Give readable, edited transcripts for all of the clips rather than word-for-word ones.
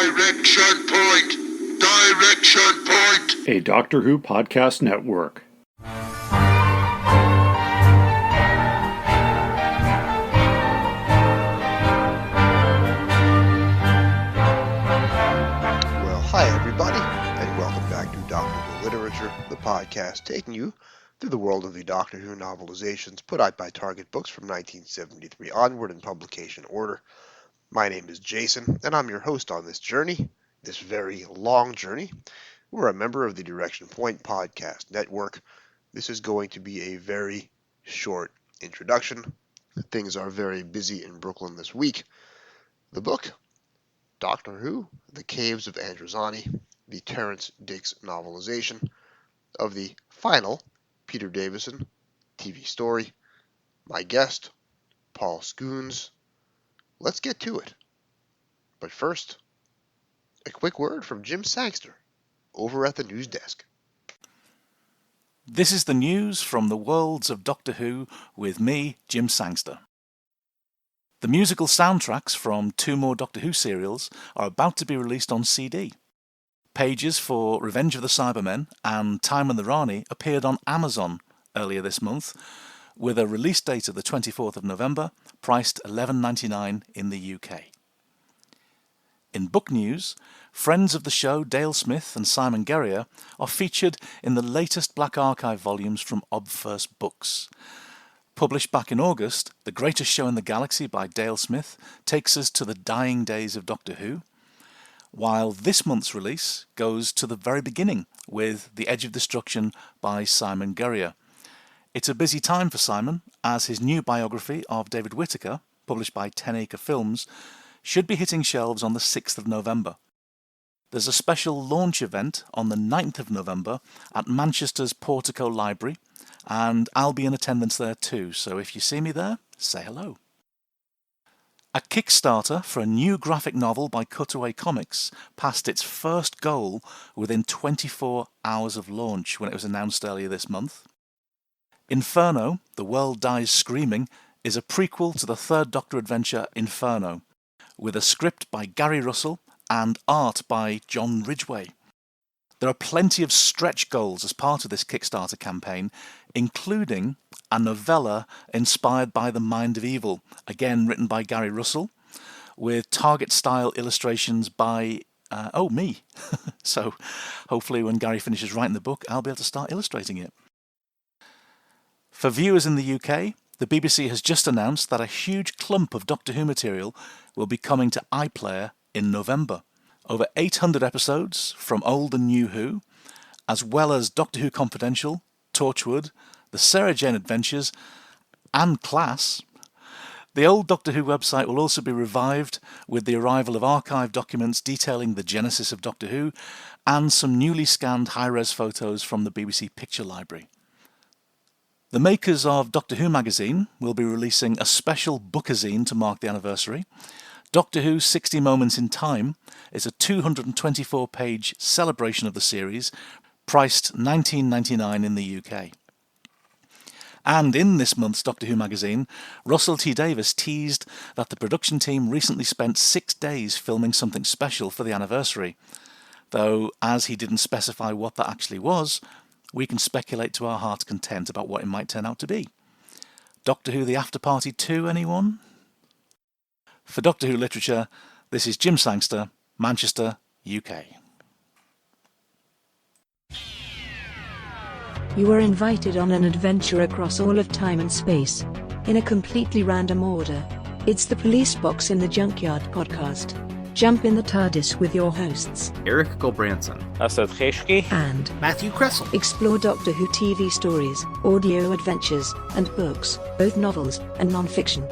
Direction point! Direction point! A Doctor Who podcast network. Well, hi everybody, and welcome back to Doctor Who Literature, the podcast taking you through the world of the Doctor Who novelizations put out by Target Books from 1973 onward in publication order. My name is Jason, and I'm your host on this journey, this very long journey. We're a member of the Direction Point Podcast Network. This is going to be a very short introduction. Things are very busy in Brooklyn this week. The book, Doctor Who, The Caves of Androzani, the Terrance Dicks novelization of the final Peter Davison TV story. My guest, Paul Scoones. Let's get to it. But first, a quick word from Jim Sangster over at the news desk. This is the news from the worlds of Doctor Who with me, Jim Sangster. The musical soundtracks from 2 more Doctor Who serials are about to be released on CD. Pages for Revenge of the Cybermen and Time and the Rani appeared on Amazon earlier this month, with a release date of the 24th of November, priced $11.99 in the UK. In book news, friends of the show Dale Smith and Simon Guerrier are featured in the latest Black Archive volumes from Obfirst Books. Published back in August, The Greatest Show in the Galaxy by Dale Smith takes us to the dying days of Doctor Who, while this month's release goes to the very beginning with The Edge of Destruction by Simon Guerrier. It's a busy time for Simon, as his new biography of David Whittaker, published by 10 Acre Films, should be hitting shelves on the 6th of November. There's a special launch event on the 9th of November at Manchester's Portico Library, and I'll be in attendance there too, so if you see me there, say hello. A Kickstarter for a new graphic novel by Cutaway Comics passed its first goal within 24 hours of launch when it was announced earlier this month. Inferno, The World Dies Screaming, is a prequel to the third Doctor adventure Inferno, with a script by Gary Russell and art by John Ridgway. There are plenty of stretch goals as part of this Kickstarter campaign, including a novella inspired by The Mind of Evil, again written by Gary Russell, with Target-style illustrations by, me. So hopefully when Gary finishes writing the book, I'll be able to start illustrating it. For viewers in the UK, the BBC has just announced that a huge clump of Doctor Who material will be coming to iPlayer in November. Over 800 episodes from old and new Who, as well as Doctor Who Confidential, Torchwood, The Sarah Jane Adventures, and Class. The old Doctor Who website will also be revived with the arrival of archive documents detailing the genesis of Doctor Who and some newly scanned high-res photos from the BBC Picture Library. The makers of Doctor Who magazine will be releasing a special bookazine to mark the anniversary. Doctor Who 60 Moments in Time is a 224-page celebration of the series, priced $19.99 in the UK. And in this month's Doctor Who magazine, Russell T Davies teased that the production team recently spent 6 days filming something special for the anniversary. Though, as he didn't specify what that actually was, we can speculate to our heart's content about what it might turn out to be. Doctor Who The After Party 2, anyone? For Doctor Who Literature, this is Jim Sangster, Manchester, UK. You are invited on an adventure across all of time and space, in a completely random order. It's the Police Box in the Junkyard podcast. Jump in the TARDIS with your hosts, Eric Gulbranson, Asad Kheshki, and Matthew Kressel. Explore Doctor Who TV stories, audio adventures, and books, both novels and non-fiction.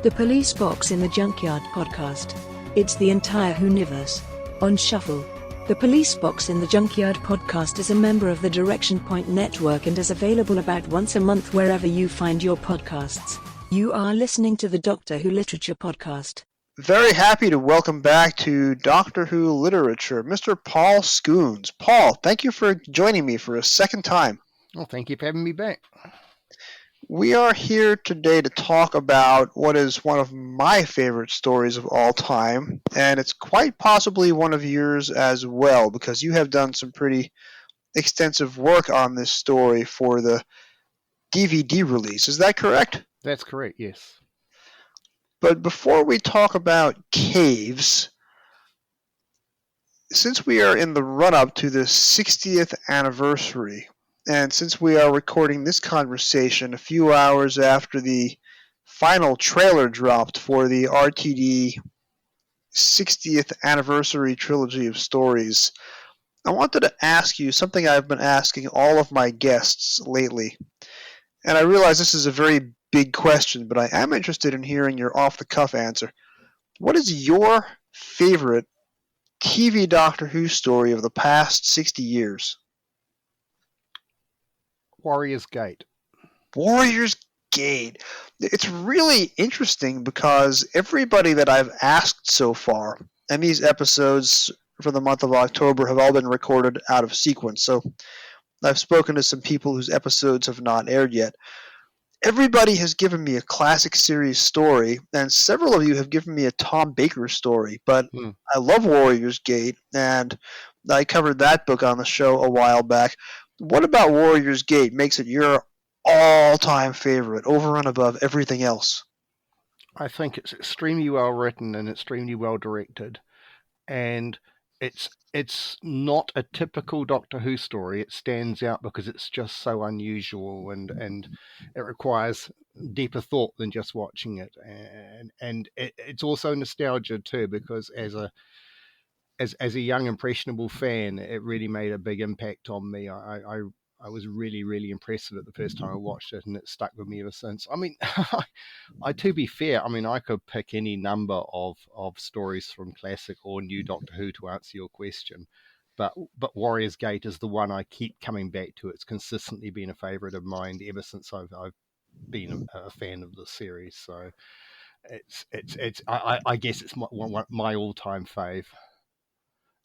The Police Box in the Junkyard podcast. It's the entire Whoniverse. On shuffle. The Police Box in the Junkyard podcast is a member of the Direction Point Network and is available about once a month wherever you find your podcasts. You are listening to the Doctor Who Literature podcast. Very happy to welcome back to Doctor Who Literature, Mr. Paul Scoones. Paul, thank you for joining me for a second time. Well, thank you for having me back. We are here today to talk about what is one of my favorite stories of all time, and it's quite possibly one of yours as well, because you have done some pretty extensive work on this story for the DVD release. Is that correct? That's correct, yes. But before we talk about Caves, since we are in the run-up to the 60th anniversary, and since we are recording this conversation a few hours after the final trailer dropped for the RTD 60th anniversary trilogy of stories, I wanted to ask you something I've been asking all of my guests lately. And I realize this is a very big question, but I am interested in hearing your off-the-cuff answer. What is your favorite TV Doctor Who story of the past 60 years? Warrior's Gate. Warrior's Gate. It's really interesting because everybody that I've asked so far, and these episodes for the month of October have all been recorded out of sequence, so I've spoken to some people whose episodes have not aired yet. Everybody has given me a classic series story, and several of you have given me a Tom Baker story, but I love Warrior's Gate, and I covered that book on the show a while back. What about Warrior's Gate makes it your all-time favorite, over and above everything else? I think it's extremely well written and extremely well directed, and it's not a typical Doctor Who story. It stands out because it's just so unusual, and it requires deeper thought than just watching it, and it's also nostalgia too, because as a young impressionable fan, it really made a big impact on me. I was really, really impressed with it the first time I watched it, and it stuck with me ever since. I mean, to be fair, I mean, I could pick any number of stories from classic or new Doctor Who to answer your question, but Warrior's Gate is the one I keep coming back to. It's consistently been a favourite of mine ever since I've been a fan of the series. So I guess it's my all-time fave.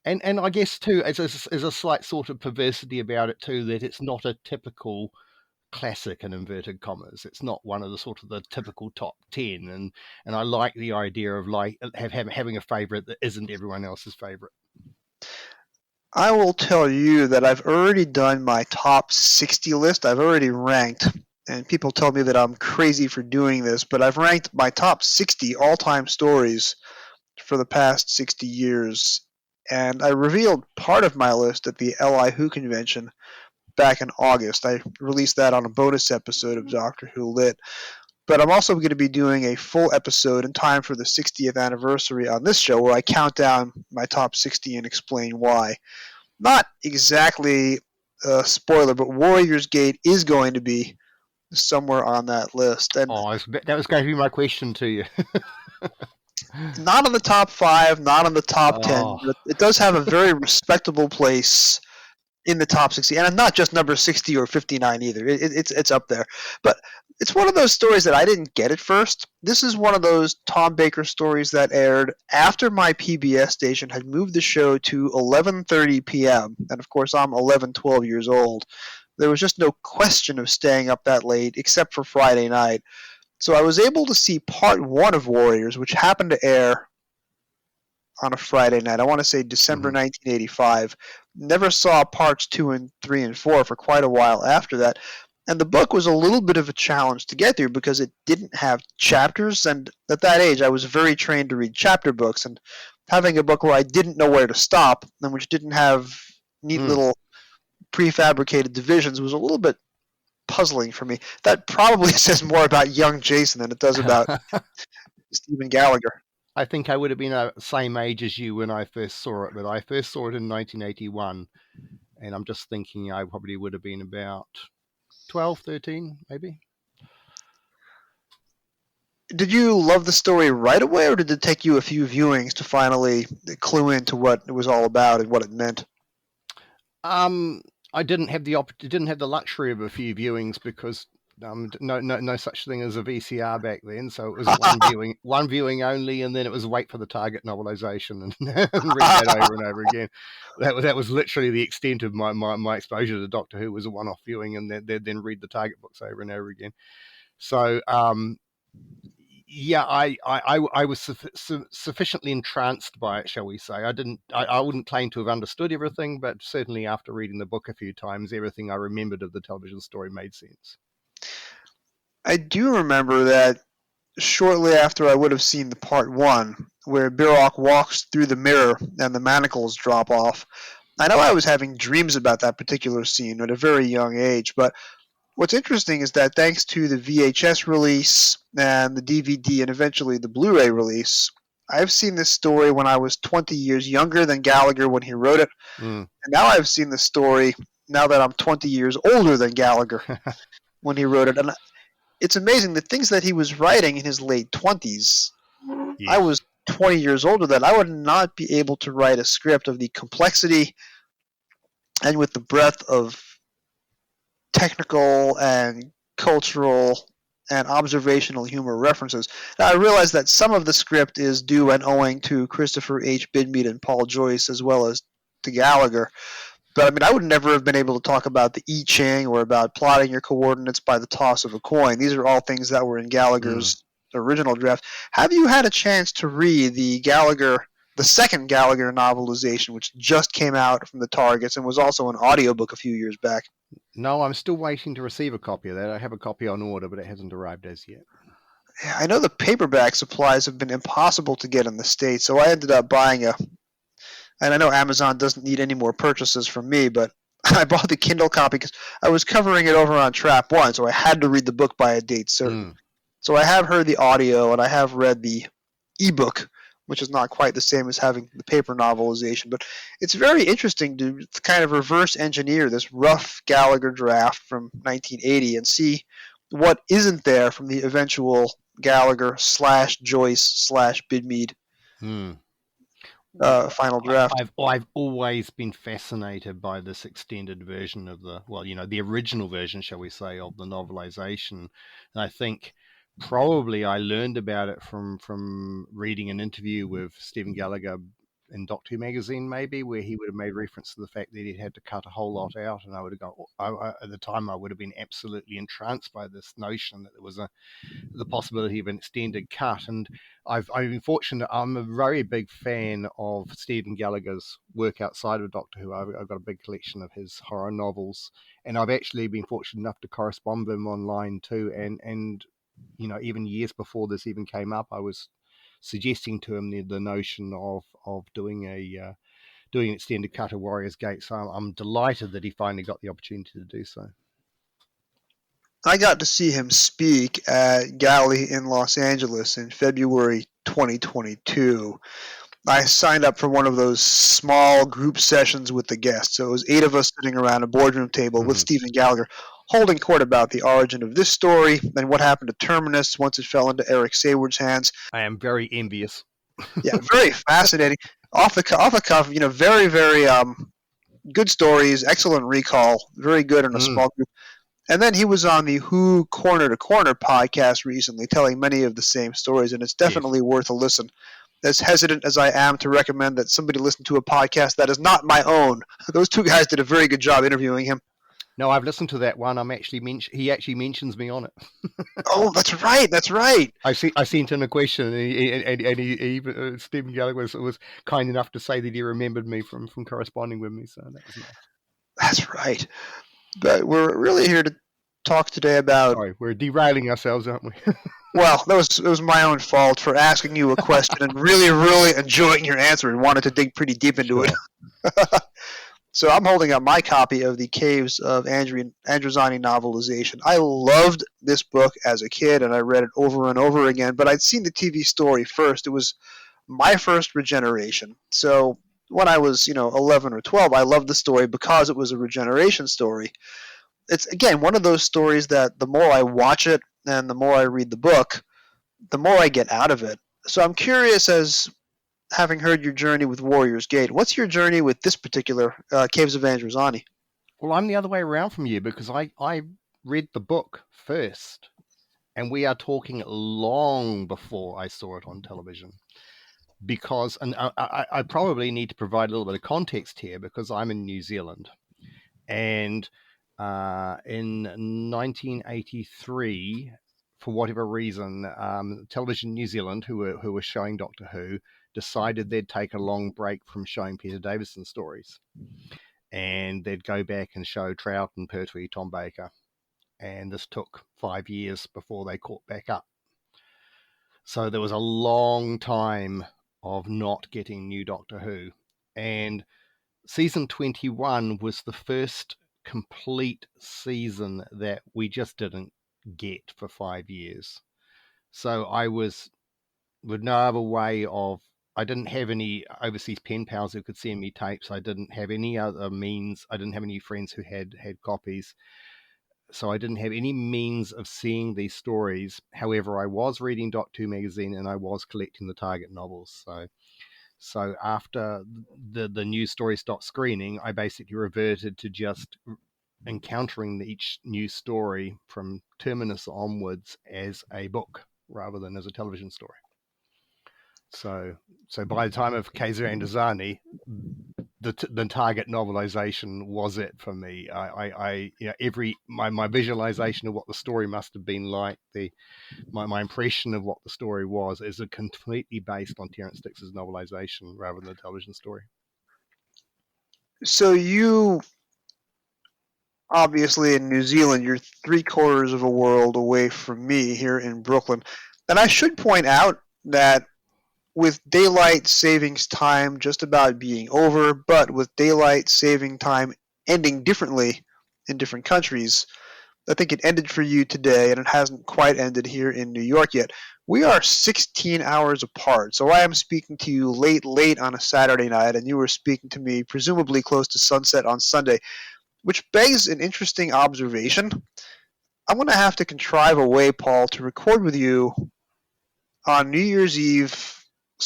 And I guess too, there's a slight sort of perversity about it too, that it's not a typical classic in inverted commas. It's not one of the typical top 10, and I like the idea of having a favourite that isn't everyone else's favourite. I will tell you that I've already done my top 60 list. I've already ranked, and people tell me that I'm crazy for doing this, but I've ranked my top 60 all-time stories for the past 60 years. And I revealed part of my list at the LI Who convention back in August. I released that on a bonus episode of Doctor Who Lit. But I'm also going to be doing a full episode in time for the 60th anniversary on this show, where I count down my top 60 and explain why. Not exactly a spoiler, but Warrior's Gate is going to be somewhere on that list. And that was going to be my question to you. Not on the top 5, not on the top 10, but it does have a very respectable place in the top 60, and not just number 60 or 59 either. It's up there. But it's one of those stories that I didn't get at first. This is one of those Tom Baker stories that aired after my PBS station had moved the show to 11:30 p.m., and of course I'm 12 years old. There was just no question of staying up that late, except for Friday night. So I was able to see part 1 of Warriors, which happened to air on a Friday night. I want to say December 1985. Never saw parts 2 and 3 and 4 for quite a while after that. And the book was a little bit of a challenge to get through because it didn't have chapters. And at that age, I was very trained to read chapter books. And having a book where I didn't know where to stop and which didn't have neat little prefabricated divisions was a little bit puzzling for me. That probably says more about young Jason than it does about Stephen Gallagher. I think I would have been the same age as you when I first saw it, but I first saw it in 1981, and I'm just thinking I probably would have been about 12, 13, maybe. Did you love the story right away, or did it take you a few viewings to finally clue into what it was all about and what it meant? I didn't have the luxury of a few viewings because no such thing as a VCR back then, so it was one viewing only, and then it was wait for the Target novelization and, and read that over and over again. That was literally the extent of my exposure to Doctor Who, was a one-off viewing, and then read the Target books over and over again. So yeah, I was sufficiently entranced by it, shall we say. I wouldn't claim to have understood everything, but certainly after reading the book a few times, everything I remembered of the television story made sense. I do remember that shortly after I would have seen the part one, where Birok walks through the mirror and the manacles drop off. I know I was having dreams about that particular scene at a very young age, but what's interesting is that thanks to the VHS release and the DVD and eventually the Blu-ray release, I've seen this story when I was 20 years younger than Gallagher when he wrote it. And now I've seen the story now that I'm 20 years older than Gallagher when he wrote it. And it's amazing the things that he was writing in his late 20s. Yes. I was 20 years older then. I would not be able to write a script of the complexity and with the breadth of technical and cultural and observational humor references. Now, I realize that some of the script is due and owing to Christopher H. Bidmead and Paul Joyce, as well as to Gallagher. But I mean, I would never have been able to talk about the I Ching or about plotting your coordinates by the toss of a coin. These are all things that were in Gallagher's original draft. Have you had a chance to read the second Gallagher novelization, which just came out from the Targets and was also an audiobook a few years back? No, I'm still waiting to receive a copy of that. I have a copy on order, but it hasn't arrived as yet. Yeah, I know the paperback supplies have been impossible to get in the States, so I ended up buying and I know Amazon doesn't need any more purchases from me, but I bought the Kindle copy because I was covering it over on Trap One, so I had to read the book by a date certain. So I have heard the audio, and I have read the ebook, which is not quite the same as having the paper novelization. But it's very interesting to kind of reverse engineer this rough Gallagher draft from 1980 and see what isn't there from the eventual Gallagher / Joyce / Bidmead final draft. I've always been fascinated by this extended version of the original version, shall we say, of the novelization. And I think probably I learned about it from reading an interview with Stephen Gallagher in Doctor Who magazine, maybe, where he would have made reference to the fact that he'd had to cut a whole lot out, and I would have gone, at the time I would have been absolutely entranced by this notion that there was the possibility of an extended cut. And I've been fortunate. I'm a very big fan of Stephen Gallagher's work outside of Doctor Who. I've got a big collection of his horror novels, and I've actually been fortunate enough to correspond with him online too. And you know, even years before this even came up, I was suggesting to him the notion of doing an extended cut of Warrior's Gate. So I'm delighted that he finally got the opportunity to do so. I got to see him speak at Galley in Los Angeles in February 2022. I signed up for one of those small group sessions with the guests. So it was 8 of us sitting around a boardroom table with Stephen Gallagher, holding court about the origin of this story and what happened to Terminus once it fell into Eric Sayward's hands. I am very envious. Yeah, very fascinating. Off the cuff, you know, very, very good stories, excellent recall, very good in a small group. And then he was on the Who Corner to Corner podcast recently, telling many of the same stories, and it's definitely worth a listen. As hesitant as I am to recommend that somebody listen to a podcast that is not my own, those two guys did a very good job interviewing him. No, I've listened to that one. He actually mentions me on it. Oh, that's right. That's right. I sent him a question, and he Stephen Gallagher was kind enough to say that he remembered me from corresponding with me. So that was nice. That's right. But we're really here to talk today about. Sorry, we're derailing ourselves, aren't we? Well, it was my own fault for asking you a question and really, really enjoying your answer and wanted to dig pretty deep into it. So I'm holding up my copy of the Caves of Androzani novelization. I loved this book as a kid, and I read it over and over again, but I'd seen the TV story first. It was my first regeneration. So when I was, 11 or 12, I loved the story because it was a regeneration story. It's, again, one of those stories that the more I watch it and the more I read the book, the more I get out of it. So I'm curious, as having heard your journey with Warrior's Gate, what's your journey with this particular Caves of Androzani? Well, I'm the other way around from you because I read the book first. And we are talking long before I saw it on television. Because, and I probably need to provide a little bit of context here, because I'm in New Zealand. And in 1983, for whatever reason, Television New Zealand, who were showing Doctor Who, decided they'd take a long break from showing Peter Davison stories. And they'd go back and show Trout and Pertwee, Tom Baker. And this took 5 years before they caught back up. So there was a long time of not getting new Doctor Who. And season 21 was the first complete season that we just didn't get for 5 years. So I was with no other way of, I didn't have any overseas pen pals who could send me tapes. I didn't have any other means. I didn't have any friends who had copies. So I didn't have any means of seeing these stories. However, I was reading Doctor Who magazine and I was collecting the Target novels. So after the news story stopped screening, I basically reverted to just encountering each new story from Terminus onwards as a book rather than as a television story. So by the time of Caves of Androzani, the Target novelization was it for me. My visualization of what the story must have been like, my impression of what the story was, is completely based on Terence Dix's novelization rather than the television story. So you, obviously in New Zealand, you're 3/4 of a world away from me here in Brooklyn. And I should point out that with daylight savings time just about being over, but with daylight saving time ending differently in different countries, I think it ended for you today, and it hasn't quite ended here in New York yet. We are 16 hours apart, so I am speaking to you late on a Saturday night, and you were speaking to me presumably close to sunset on Sunday, which begs an interesting observation. I'm going to have to contrive a way, Paul, to record with you on New Year's Eve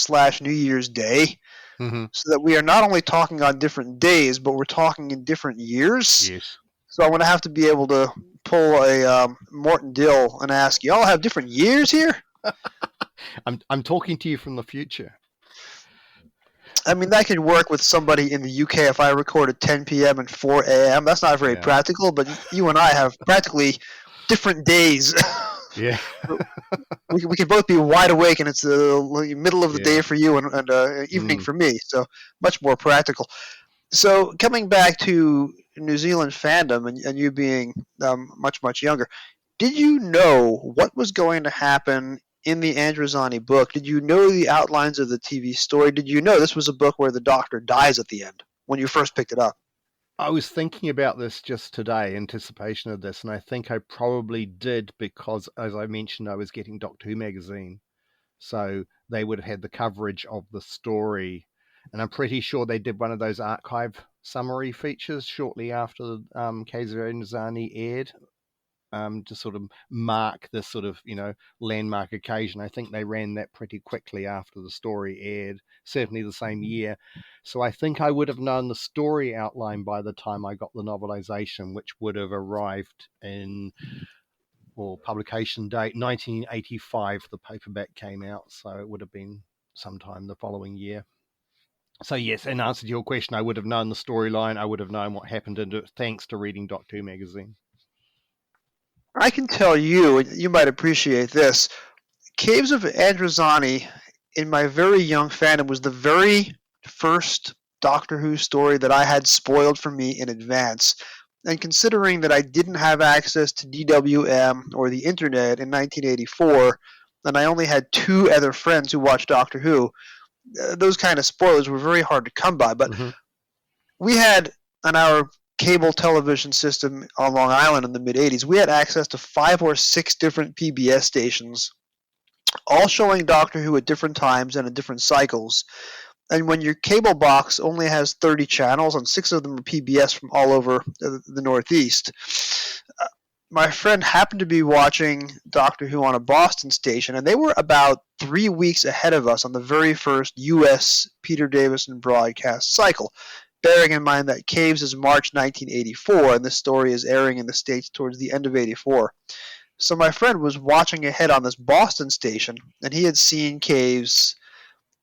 / New Year's Day, so that we are not only talking on different days, but we're talking in different years. Yes. So I'm going to have to be able to pull a Morton Dill and ask, y'all have different years here? I'm talking to you from the future. I mean, that could work with somebody in the UK if I record at 10 p.m. and 4 a.m. That's not very practical, but you and I have practically different days. Yeah. we can both be wide awake, and it's the middle of the day for you and evening for me, so much more practical. So coming back to New Zealand fandom and you being much younger, did you know what was going to happen in the Androzani book? Did you know the outlines of the TV story? Did you know this was a book where the Doctor dies at the end when you first picked it up? I was thinking about this just today, anticipation of this, and I think I probably did because, as I mentioned, I was getting Doctor Who magazine. So they would have had the coverage of the story. And I'm pretty sure they did one of those archive summary features shortly after Caves of Androzani aired, to sort of mark this sort of, landmark occasion. I think they ran that pretty quickly after the story aired, certainly the same year. So I think I would have known the story outline by the time I got the novelization, which would have arrived in, publication date, 1985, the paperback came out. So it would have been sometime the following year. So yes, in answer to your question, I would have known the storyline. I would have known what happened thanks to reading Doctor Who magazine. I can tell you, and you might appreciate this, Caves of Androzani, in my very young fandom, was the very first Doctor Who story that I had spoiled for me in advance. And considering that I didn't have access to DWM or the internet in 1984, and I only had 2 other friends who watched Doctor Who, those kind of spoilers were very hard to come by. But we had, on our cable television system on Long Island in the mid-'80s, we had access to 5 or 6 different PBS stations, all showing Doctor Who at different times and in different cycles. And when your cable box only has 30 channels, and 6 of them are PBS from all over the Northeast, my friend happened to be watching Doctor Who on a Boston station, and they were about 3 weeks ahead of us on the very first U.S. Peter Davison broadcast cycle. bearing in mind that Caves is March 1984, and this story is airing in the States towards the end of '84. So my friend was watching ahead on this Boston station, and he had seen Caves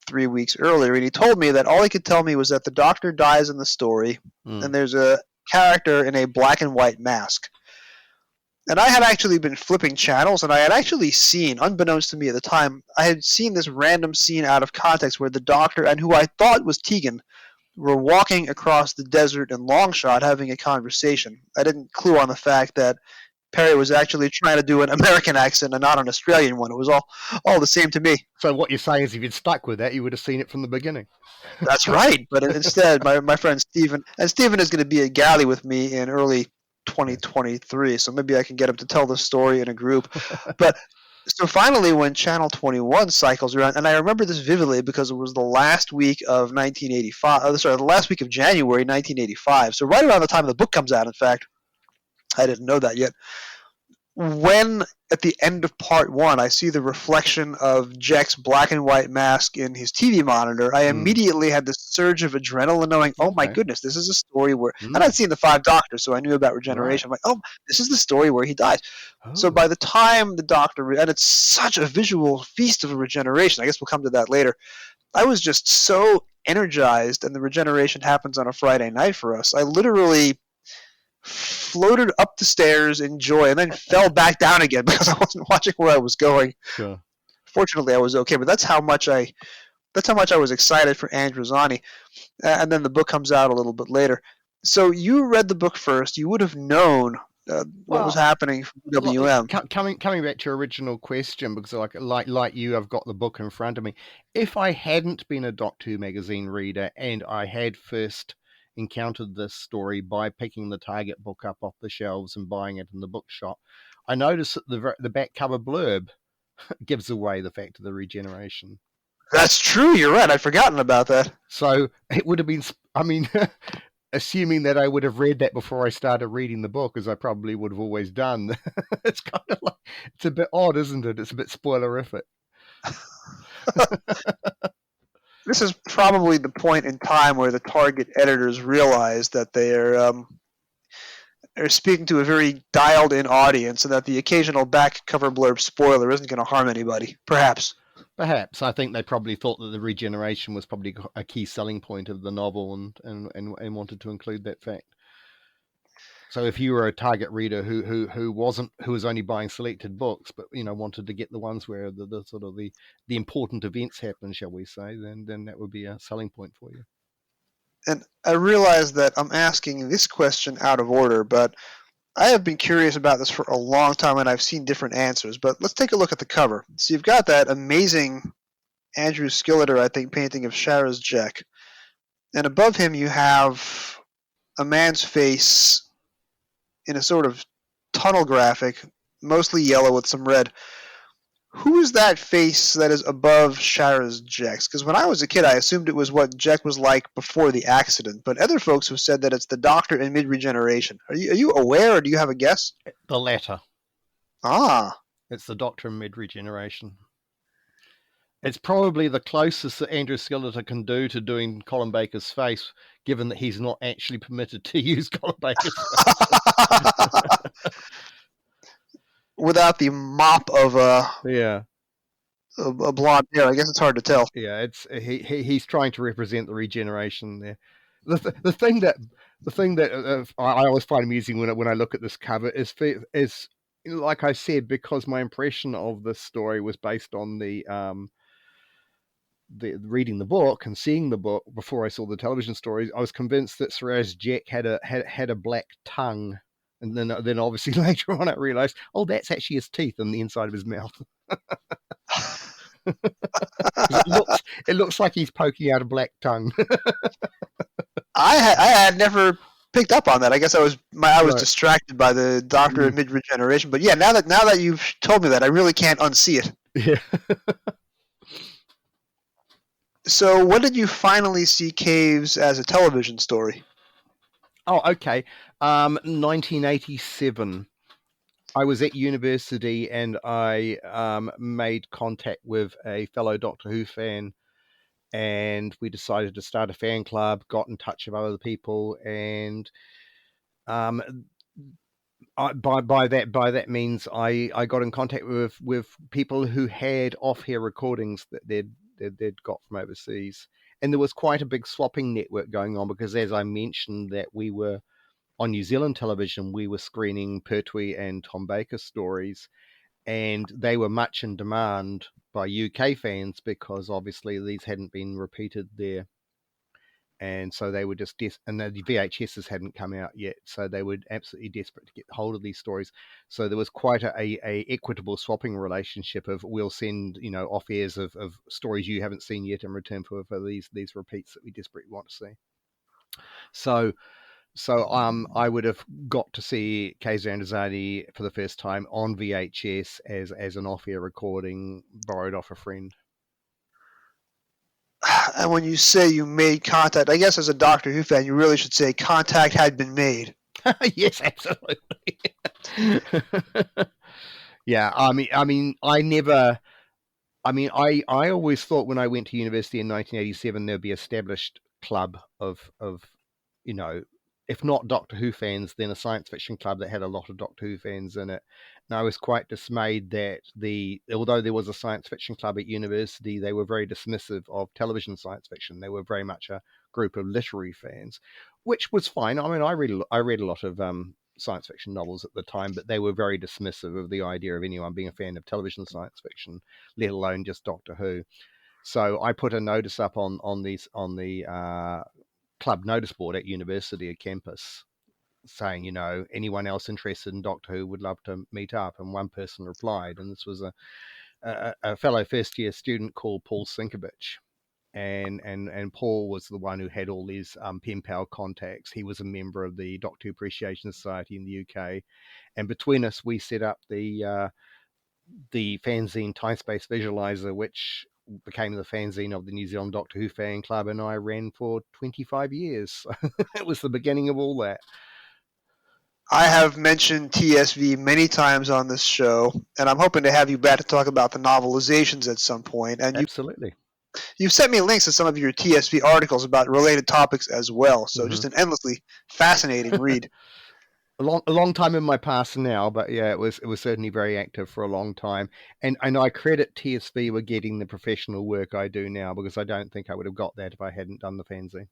3 weeks earlier, and he told me that all he could tell me was that the Doctor dies in the story, and there's a character in a black and white mask. And I had actually been flipping channels, and I had actually seen, unbeknownst to me at the time, I had seen this random scene out of context where the Doctor and who I thought was Tegan were walking across the desert in long shot having a conversation. I didn't clue on the fact that Perry was actually trying to do an American accent and not an Australian one. It was all the same to me. So what you're saying is if you'd stuck with that, you would have seen it from the beginning. That's right. But instead, my friend Stephen, and Stephen is going to be a galley with me in early 2023, so maybe I can get him to tell the story in a group. But so finally, when Channel 21 cycles around, and I remember this vividly because it was the last week of 1985. The last week of January 1985. So right around the time the book comes out. In fact, I didn't know that yet. When at the end of part 1, I see the reflection of Jack's black and white mask in his TV monitor, I immediately had this surge of adrenaline knowing, oh my goodness, this is a story where, and I'd seen the 5 Doctors, so I knew about regeneration. Right. I'm like, oh, this is the story where he dies. So by the time the Doctor, and it's such a visual feast of regeneration, I guess we'll come to that later, I was just so energized, and the regeneration happens on a Friday night for us. I literally floated up the stairs in joy and then fell back down again because I wasn't watching where I was going. Sure. Fortunately, I was okay, but that's how much I was excited for Androzani. And then the book comes out a little bit later. So you read the book first. You would have known what was happening from WM. Coming back to your original question, because like you, I've got the book in front of me. If I hadn't been a Doctor Who magazine reader and I had first encountered this story by picking the Target book up off the shelves and buying it in the bookshop, I noticed that the back cover blurb gives away the fact of the regeneration. That's true. You're right. I'd forgotten about that. So it would have been, I mean, assuming that I would have read that before I started reading the book, as I probably would have always done. It's kind of like, it's a bit odd, isn't it? It's a bit spoilerific. This is probably the point in time where the Target editors realize that they're speaking to a very dialed-in audience and that the occasional back cover blurb spoiler isn't going to harm anybody. Perhaps. I think they probably thought that the regeneration was probably a key selling point of the novel and wanted to include that fact. So if you were a Target reader who was only buying selected books, but wanted to get the ones where the sort of the important events happen, shall we say, then that would be a selling point for you. And I realize that I'm asking this question out of order, but I have been curious about this for a long time, and I've seen different answers. But let's take a look at the cover. So you've got that amazing Andrew Skilleter, I think, painting of Shara's Jack, and above him you have a man's face in a sort of tunnel graphic, mostly yellow with some red. Who is that face that is above Shara's Jex? Because when I was a kid, I assumed it was what Jex was like before the accident, but other folks have said that it's the Doctor in mid-regeneration. Are you aware, or do you have a guess? The latter. Ah. It's the Doctor in mid-regeneration. It's probably the closest that Andrew Skilleter can do to doing Colin Baker's face, given that he's not actually permitted to use Colin Baker's face. Without the mop of a blonde hair, I guess it's hard to tell. Yeah, it's he's trying to represent the regeneration there. The thing that I always find amusing when I look at this cover is like I said, because my impression of this story was based on the reading the book and seeing the book before I saw the television stories. I was convinced that Shiraz Jack had a black tongue. And then obviously later on I realized, oh, that's actually his teeth on the inside of his mouth. It looks like he's poking out a black tongue. I had never picked up on that. I guess I was distracted by the Doctor in mid-regeneration. But yeah, now that you've told me that, I really can't unsee it. Yeah. So when did you finally see Caves as a television story? Oh, okay. 1987. I was at university and I made contact with a fellow Doctor Who fan, and we decided to start a fan club, got in touch with other people, and by that means I got in contact with people who had off-air recordings that they'd got from overseas, and there was quite a big swapping network going on, because, as I mentioned, that we were on New Zealand television, we were screening Pertwee and Tom Baker stories, and they were much in demand by UK fans because obviously these hadn't been repeated there. And so they were just and the VHSs hadn't come out yet, so they were absolutely desperate to get hold of these stories. So there was quite a equitable swapping relationship of, we'll send off airs of stories you haven't seen yet in return for these repeats that we desperately want to see. So I would have got to see Caves of Androzani for the first time on VHS as an off-air recording borrowed off a friend. And when you say you made contact, I guess as a Doctor Who fan, you really should say contact had been made. Yes, absolutely. Yeah, I always thought when I went to university in 1987 there'd be an established club of if not Doctor Who fans, then a science fiction club that had a lot of Doctor Who fans in it. And I was quite dismayed that although there was a science fiction club at university, they were very dismissive of television science fiction. They were very much a group of literary fans, which was fine. I mean, I read a lot of science fiction novels at the time, but they were very dismissive of the idea of anyone being a fan of television science fiction, let alone just Doctor Who. So I put a notice up on the club notice board at university, at campus, saying, anyone else interested in Doctor Who would love to meet up. And one person replied, and this was a fellow first year student called Paul Sinkovich. And Paul was the one who had all these pen pal contacts. He was a member of the Doctor Who Appreciation Society in the UK, and between us, we set up the fanzine Time Space Visualizer, which became the fanzine of the New Zealand Doctor Who fan club, and I ran for 25 years. It was the beginning of all that. I have mentioned TSV many times on this show, and I'm hoping to have you back to talk about the novelizations at some point. And absolutely. You've sent me links to some of your TSV articles about related topics as well, so just an endlessly fascinating read. A long time in my past now, but yeah, it was certainly very active for a long time. And I credit TSV with getting the professional work I do now, because I don't think I would have got that if I hadn't done the fanzine.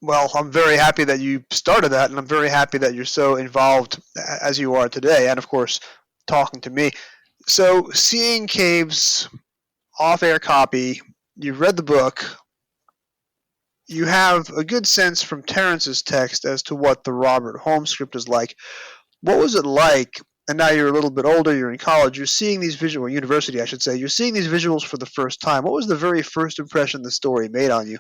Well, I'm very happy that you started that, and I'm very happy that you're so involved as you are today, and of course, talking to me. So, seeing Caves off-air copy, you've read the book, you have a good sense from Terence's text as to what the Robert Holmes script is like. What was it like, and now you're a little bit older, you're in college, you're seeing these visuals, or university I should say, you're seeing these visuals for the first time. What was the very first impression the story made on you?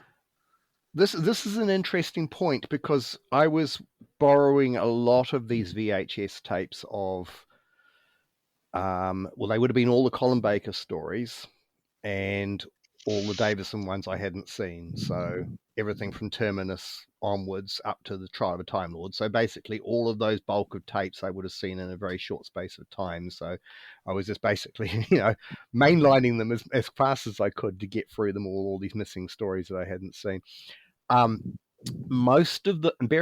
This is an interesting point, because I was borrowing a lot of these VHS tapes of, they would have been all the Colin Baker stories and all the Davison ones I hadn't seen. So everything from Terminus onwards up to the Trial of a Time Lord. So basically all of those bulk of tapes I would have seen in a very short space of time. So I was just basically, mainlining them as fast as I could to get through them all these missing stories that I hadn't seen. Bear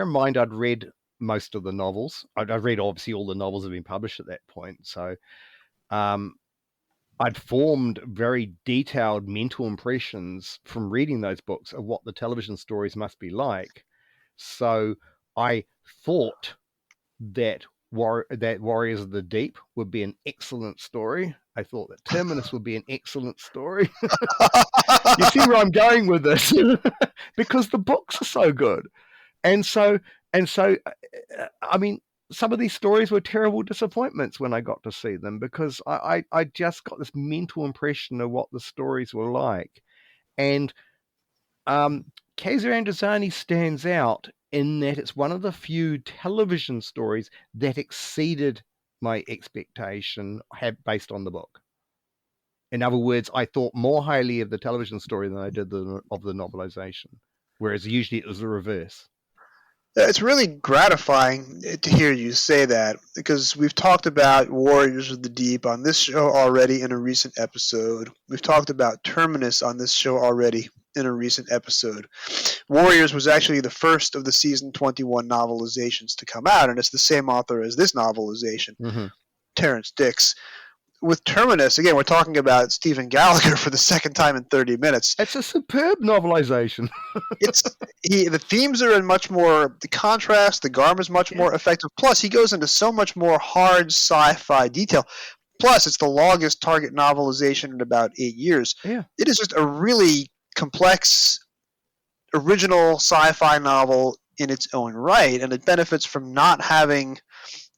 in mind, I'd read most of the novels. I'd read obviously all the novels that have been published at that point. So I'd formed very detailed mental impressions from reading those books of what the television stories must be like. So I thought that Warriors of the Deep would be an excellent story. I thought that Terminus would be an excellent story. You see where I'm going with this? Because the books are so good. And so, I mean, some of these stories were terrible disappointments when I got to see them, because I just got this mental impression of what the stories were like. And Caves of Androzani stands out in that it's one of the few television stories that exceeded my expectation based on the book. In other words, I thought more highly of the television story than I did of the novelization, whereas usually it was the reverse. It's really gratifying to hear you say that, because we've talked about Warriors of the Deep on this show already in a recent episode. We've talked about Terminus on this show already in a recent episode. Warriors was actually the first of the season 21 novelizations to come out, and it's the same author as this novelization, Terrence Dix. With Terminus, again, we're talking about Stephen Gallagher for the second time in 30 minutes. It's a superb novelization. The themes are in much more, the contrast, the Garm is much more effective. Plus, he goes into so much more hard sci-fi detail. Plus, it's the longest Target novelization in about 8 years. Yeah. It is just a really complex, original sci-fi novel in its own right, and it benefits from not having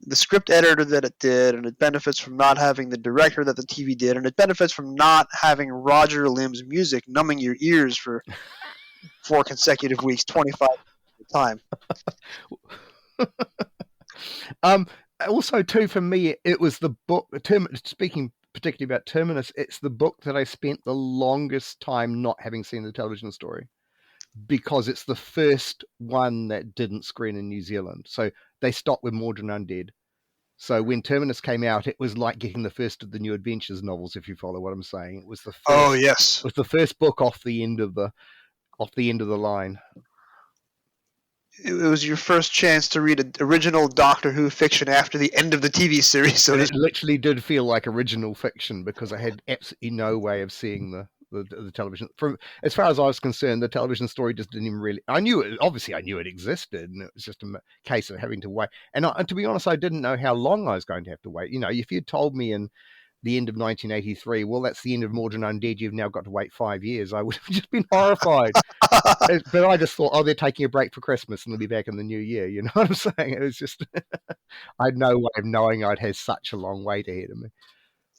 the script editor that it did, and it benefits from not having the director that the TV did, and it benefits from not having Roger Lim's music numbing your ears for 4 consecutive weeks, 25 at a time. Also, too, for me, it was the book, speaking particularly about Terminus, it's the book that I spent the longest time not having seen the television story, because it's the first one that didn't screen in New Zealand. So they stopped with Mordred Undead. So when Terminus came out, it was like getting the first of the New Adventures novels, if you follow what I'm saying. It was the first, Oh yes, it was the first book off the end of the line. it was your first chance to read an original Doctor Who fiction after the end of the TV series. So it literally did feel like original fiction, because I had absolutely no way of seeing the television. From as far as I was concerned, the television story just didn't even really. I knew it existed, and it was just a case of having to wait. And to be honest, I didn't know how long I was going to have to wait. You know, if you'd told me in the end of 1983, well, that's the end of Mordred Undead, you've now got to wait 5 years, I would have just been horrified. But I just thought, oh, they're taking a break for Christmas and they'll be back in the new year. You know what I'm saying? It was just, I had no way of knowing I'd had such a long wait ahead of me.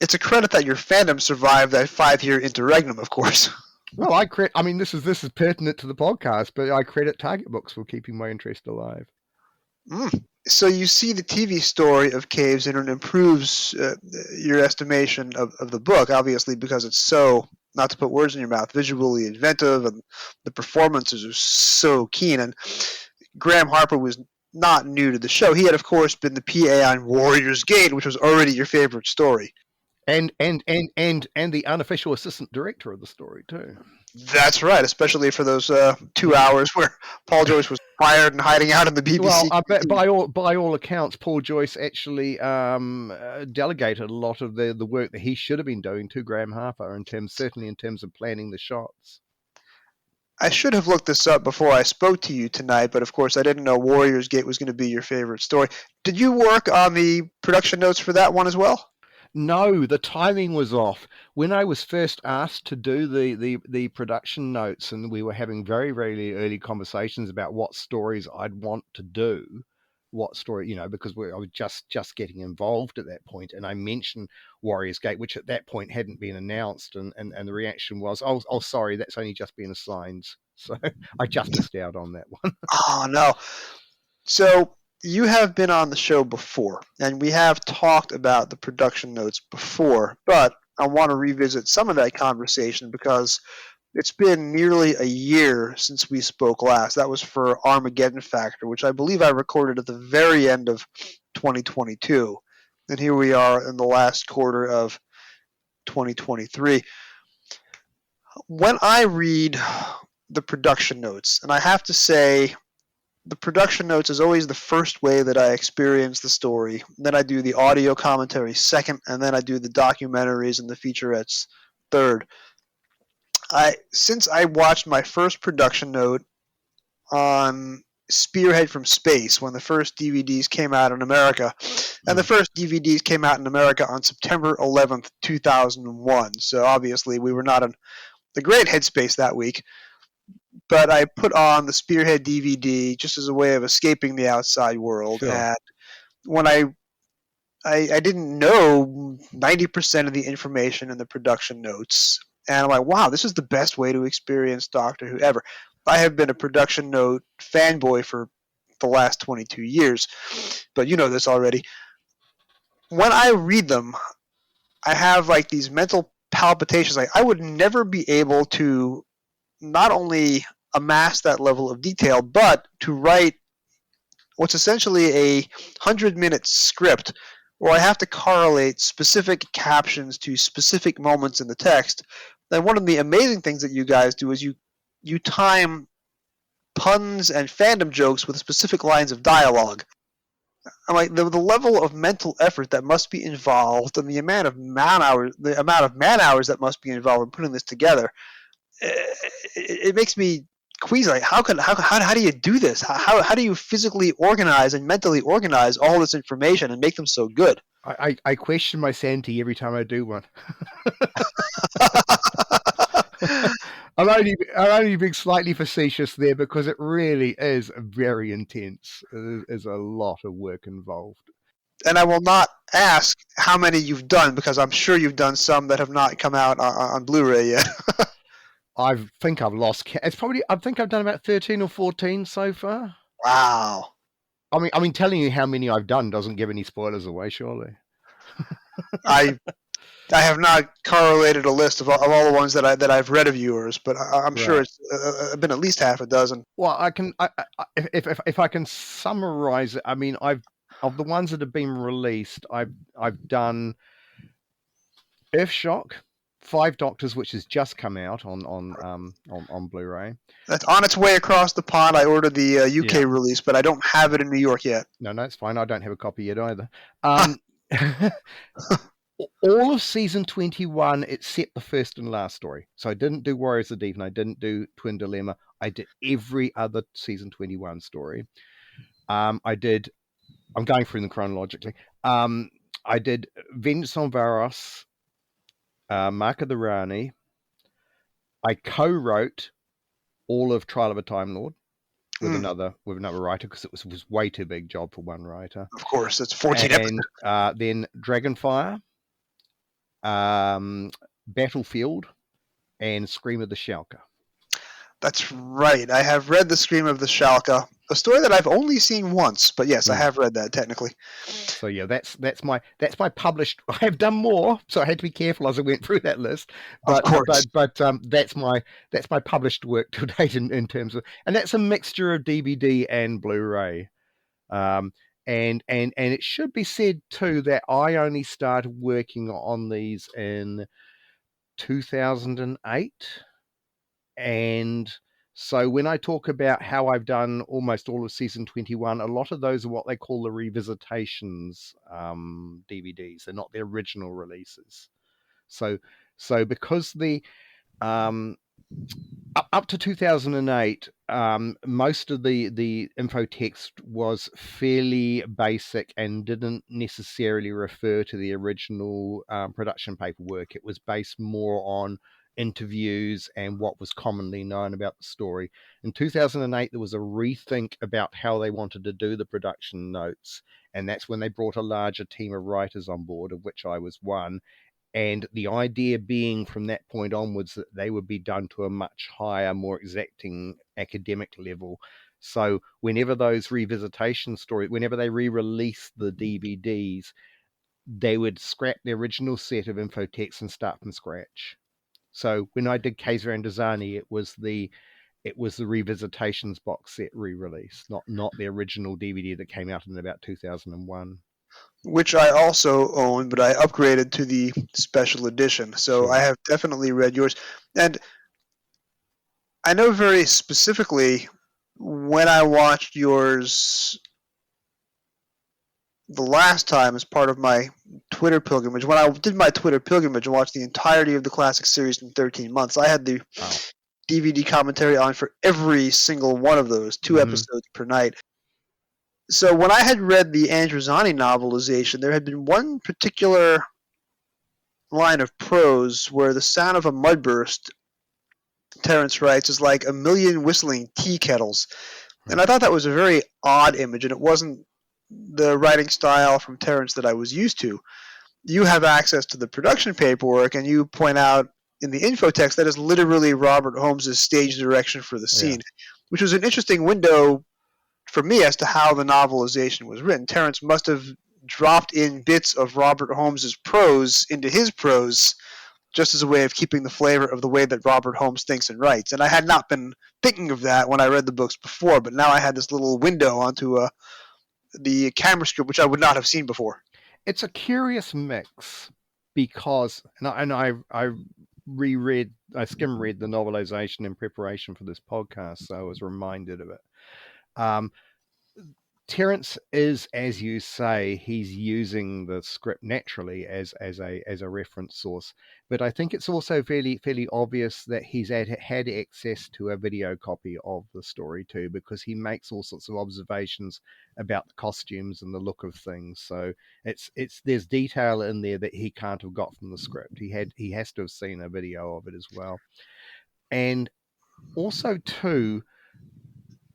It's a credit that your fandom survived that 5-year interregnum, of course. Well, I mean, this is pertinent to the podcast, but I credit Target Books for keeping my interest alive. So you see the TV story of Caves, and it improves your estimation of the book, obviously, because it's so, not to put words in your mouth, visually inventive, and the performances are so keen. And Graeme Harper was not new to the show. He had, of course, been the PA on Warrior's Gate, which was already your favorite story. And the unofficial assistant director of the story too. That's right, especially for those 2 hours where Paul Joyce was fired and hiding out in the BBC. Well, I bet by all accounts, Paul Joyce actually delegated a lot of the work that he should have been doing to Graeme Harper, certainly in terms of planning the shots. I should have looked this up before I spoke to you tonight, but of course I didn't know Warrior's Gate was going to be your favorite story. Did you work on the production notes for that one as well? No, the timing was off. When I was first asked to do the production notes, and we were having very, very early conversations about what stories I'd want to do, what story, because I was just getting involved at that point, and I mentioned Warrior's Gate, which at that point hadn't been announced, and the reaction was, oh, sorry, that's only just been assigned. So I just missed out on that one. Oh, no. So you have been on the show before, and we have talked about the production notes before, but I want to revisit some of that conversation because it's been nearly a year since we spoke last. That was for Armageddon Factor, which I believe I recorded at the very end of 2022. And here we are in the last quarter of 2023. When I read the production notes, and I have to say, the production notes is always the first way that I experience the story. Then I do the audio commentary second, and then I do the documentaries and the featurettes third. Since I watched my first production note on Spearhead from Space, when the first DVDs came out in America, and the first DVDs came out in America on September 11th, 2001. So obviously we were not in the great headspace that week. But I put on the Spearhead DVD just as a way of escaping the outside world. Sure. And when I didn't know 90% of the information in the production notes, and I'm like, wow, this is the best way to experience Doctor Who ever. I have been a production note fanboy for the last 22 years, but you know this already. When I read them, I have like these mental palpitations. Like I would never be able to not only amass that level of detail, but to write what's essentially a 100-minute script where I have to correlate specific captions to specific moments in the text. Then one of the amazing things that you guys do is you time puns and fandom jokes with specific lines of dialogue. I'm like, the level of mental effort that must be involved and the amount of man hours that must be involved in putting this together, it makes me queasy. Like, how do you do this? How do you physically organize and mentally organize all this information and make them so good? I question my sanity every time I do one. I'm only being slightly facetious there because it really is very intense. There's a lot of work involved. And I will not ask how many you've done because I'm sure you've done some that have not come out on Blu-ray yet. I think I've lost count. I think I've done about 13 or 14 so far. Wow. I mean, telling you how many I've done doesn't give any spoilers away, surely. I have not correlated a list of all the ones that I've read of yours, but I'm sure it's been at least half a dozen. Well, if I can summarize it, I mean, of the ones that have been released, I've done Earthshock, 5 Doctors, which has just come out on Blu-ray. That's on its way across the pond. I ordered the UK release, but I don't have it in New York yet. No, it's fine. I don't have a copy yet either. All of season 21 except the first and last story. So I didn't do Warriors of the Deep and I didn't do Twin Dilemma. I did every other season 21 story. I'm going through them chronologically. I did Vengeance on Varos, Mark of the Rani. I co-wrote all of Trial of a Time Lord with another writer because it was way too big job for one writer. Of course, it's 14 episodes. And then Dragonfire, Battlefield, and Scream of the Shalka. That's right. I have read The Scream of the Shalka, a story that I've only seen once, but yes, I have read that technically. So yeah, that's my published. I have done more, so I had to be careful as I went through that list. But of course. but that's my published work to date in terms of, and that's a mixture of DVD and Blu-ray. And it should be said too that I only started working on these in 2008. And so when I talk about how I've done almost all of season 21, a lot of those are what they call the revisitations DVDs. They're not the original releases. So because the up to 2008, most of the info text was fairly basic and didn't necessarily refer to the original production paperwork. It was based more on interviews and what was commonly known about the story. In 2008, there was a rethink about how they wanted to do the production notes, and that's when they brought a larger team of writers on board, of which I was one. And the idea being from that point onwards that they would be done to a much higher, more exacting academic level. So whenever those revisitation stories, whenever they re-released the DVDs, they would scrap the original set of info text and start from scratch. So when I did Caves of Androzani, it was the revisitations box set re-release, not the original DVD that came out in about 2001. Which I also own, but I upgraded to the special edition. So I have definitely read yours. And I know very specifically when I watched yours the last time as part of my Twitter pilgrimage. When I did my Twitter pilgrimage and watched the entirety of the classic series in 13 months, I had the DVD commentary on for every single one of those, 2 episodes per night. So when I had read the Androzani novelization, there had been one particular line of prose where the sound of a mudburst, Terence writes, is like a million whistling tea kettles. And I thought that was a very odd image, and it wasn't the writing style from Terence that I was used to. You have access to the production paperwork, and you point out in the info text that is literally Robert Holmes' stage direction for the scene, which was an interesting window for me as to how the novelization was written. Terence must have dropped in bits of Robert Holmes' prose into his prose just as a way of keeping the flavor of the way that Robert Holmes thinks and writes. And I had not been thinking of that when I read the books before, but now I had this little window onto the camera script, which I would not have seen before. It's a curious mix because, and I skim read the novelization in preparation for this podcast, so I was reminded of it. Terence is, as you say, he's using the script naturally as a reference source, but I think it's also fairly obvious that he's had access to a video copy of the story too, because he makes all sorts of observations about the costumes and the look of things. So there's detail in there that he can't have got from the script. He has to have seen a video of it as well, and also too,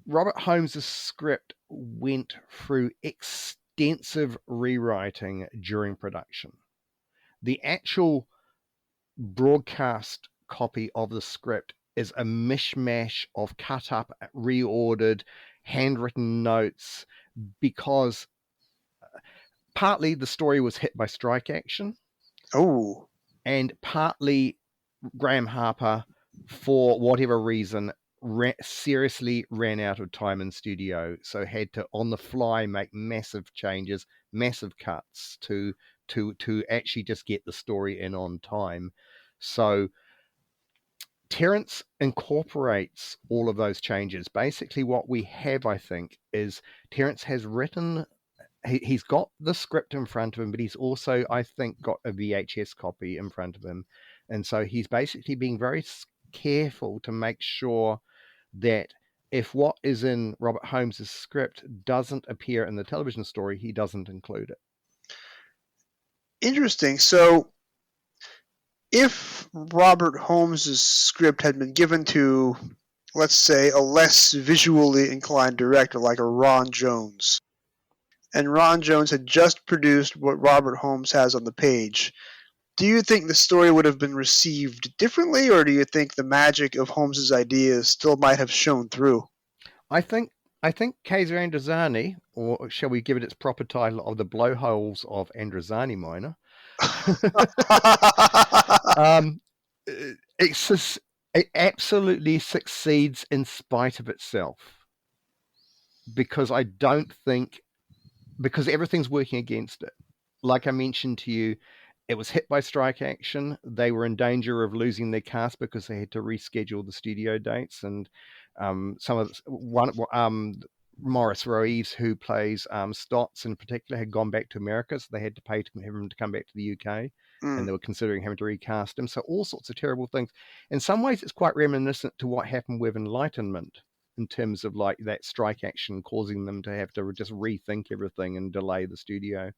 Robert Holmes' script went through extensive rewriting during production. The actual broadcast copy of the script is a mishmash of cut up, reordered, handwritten notes, because partly the story was hit by strike action. Oh. And partly Graeme Harper, for whatever reason, seriously ran out of time in studio, so had to on the fly make massive changes, massive cuts to actually just get the story in on time. So Terence incorporates all of those changes. Basically what we have, I think, is Terence has written, he's got the script in front of him, but he's also, I think, got a VHS copy in front of him, and so he's basically being very careful to make sure that if what is in Robert Holmes' script doesn't appear in the television story, he doesn't include it. Interesting. So if Robert Holmes' script had been given to, let's say, a less visually inclined director like a Ron Jones, and Ron Jones had just produced what Robert Holmes has on the page, do you think the story would have been received differently, or do you think the magic of Holmes's ideas still might have shown through? I think Caves of Androzani, or shall we give it its proper title of the Blowholes of Androzani Minor, it absolutely succeeds in spite of itself, because because everything's working against it. Like I mentioned to you, it was hit by strike action. They were in danger of losing their cast because they had to reschedule the studio dates, and Maurice Roeves, who plays Stotts in particular, had gone back to America, so they had to pay him to come back to the UK, and they were considering having to recast him. So all sorts of terrible things. In some ways, it's quite reminiscent to what happened with Enlightenment, in terms of like that strike action causing them to have to just rethink everything and delay the studio.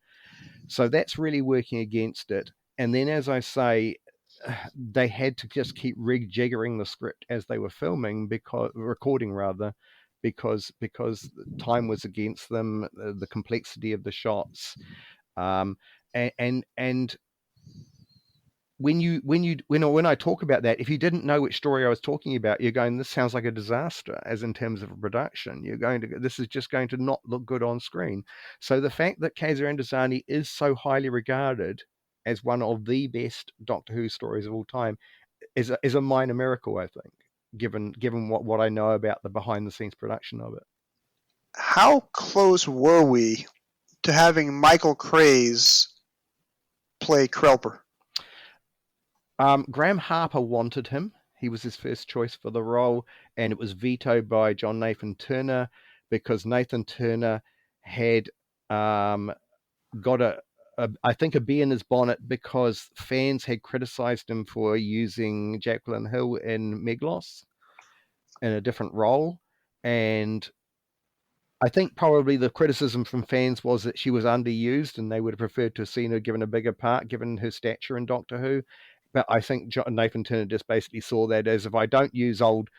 So that's really working against it. And then, as I say, they had to just keep rejiggering the script as they were recording, because time was against them, the complexity of the shots, and when I talk about that, if you didn't know which story I was talking about, you're going, this sounds like a disaster, as in terms of production. This is just going to not look good on screen. So the fact that Caves of Androzani is so highly regarded as one of the best Doctor Who stories of all time is a minor miracle, I think, given what I know about the behind the scenes production of it. How close were we to having Michael Craze play Krelper? Graeme Harper wanted him. He was his first choice for the role, and it was vetoed by John Nathan Turner, because Nathan Turner had got I think a bee in his bonnet, because fans had criticised him for using Jacqueline Hill in Meglos in a different role, and I think probably the criticism from fans was that she was underused, and they would have preferred to have seen her given a bigger part, given her stature in Doctor Who. But I think Nathan Turner just basically saw that as, if I don't use old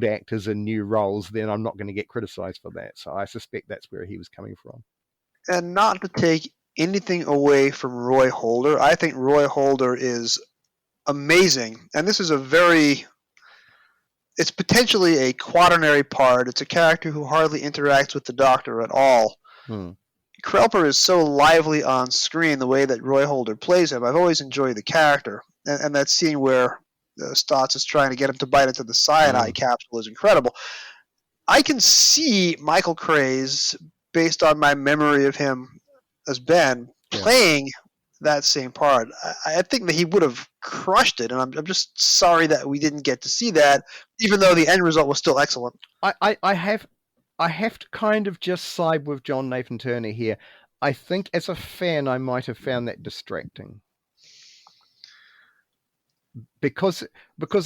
actors in new roles, then I'm not going to get criticised for that. So I suspect that's where he was coming from. And not to take anything away from Roy Holder, I think Roy Holder is amazing. And this is it's potentially a quaternary part. It's a character who hardly interacts with the Doctor at all. Krelper is so lively on screen, the way that Roy Holder plays him. I've always enjoyed the character. And that scene where Stotts is trying to get him to bite into the cyanide capsule is incredible. I can see Michael Craze based on my memory of him as Ben playing that same part, I think that he would have crushed it, and I'm just sorry that we didn't get to see that, even though the end result was still excellent. I have to kind of just side with John Nathan Turner here. I think as a fan, I might have found that distracting. Because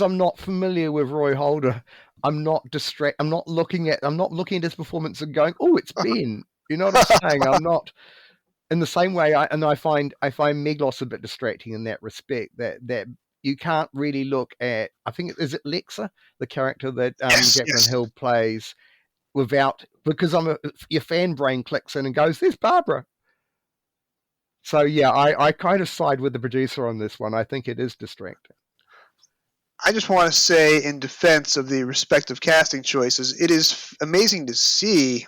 I'm not familiar with Roy Holder, I'm not looking at his performance and going, "Oh, it's Ben." You know what I'm saying? I'm not in the same way. I find Meglos a bit distracting in that respect. That you can't really look at. I think is it Lexa, the character that Jacqueline Hill plays, because your fan brain clicks in and goes, "There's Barbara." So yeah, I kind of side with the producer on this one. I think it is distracting. I just want to say, in defense of the respective casting choices, it is amazing to see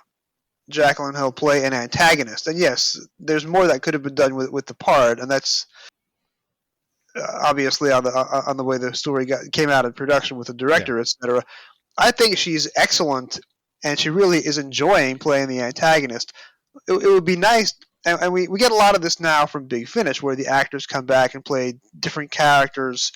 Jacqueline Hill play an antagonist. And yes, there's more that could have been done with the part, and that's obviously on the way the story came out in production with the director, etc. I think she's excellent, and she really is enjoying playing the antagonist. It would be nice, and we get a lot of this now from Big Finish, where the actors come back and play different characters.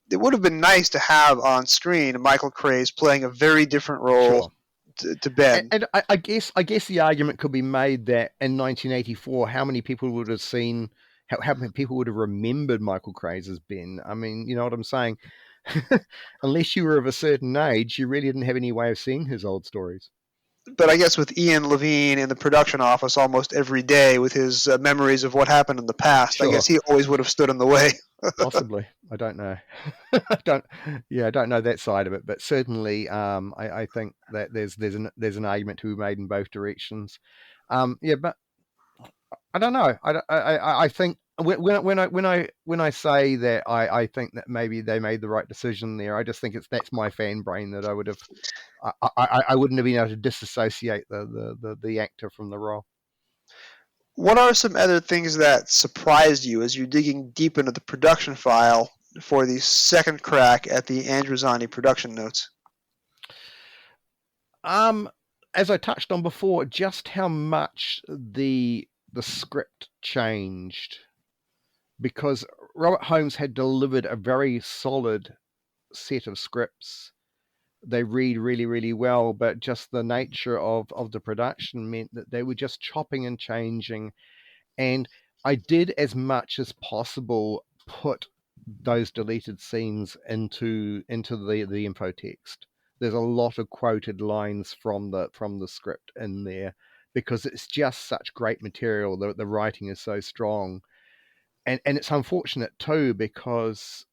It would have been nice to have on screen Michael Craze playing a very different role to Ben. And I guess the argument could be made that in 1984, how many people would have seen, how many people would have remembered Michael Craze as Ben? I mean, you know what I'm saying? Unless you were of a certain age, you really didn't have any way of seeing his old stories. But I guess with Ian Levine in the production office almost every day with his memories of what happened in the past, I guess he always would have stood in the way. Possibly. I don't know. I don't know that side of it, but certainly I think that there's an argument to be made in both directions. But I don't know. I think when I say that I think that maybe they made the right decision there, I just think that's my fan brain that I would have I wouldn't have been able to disassociate the actor from the role. What are some other things that surprised you as you're digging deep into the production file for the second crack at the Androzani production notes? As I touched on before, just how much the script changed, because Robert Holmes had delivered a very solid set of scripts. They read really, really well, but just the nature of the production meant that they were just chopping and changing. And I did as much as possible put those deleted scenes into the info text. There's a lot of quoted lines from the script in there because it's just such great material. The writing is so strong. And it's unfortunate too, because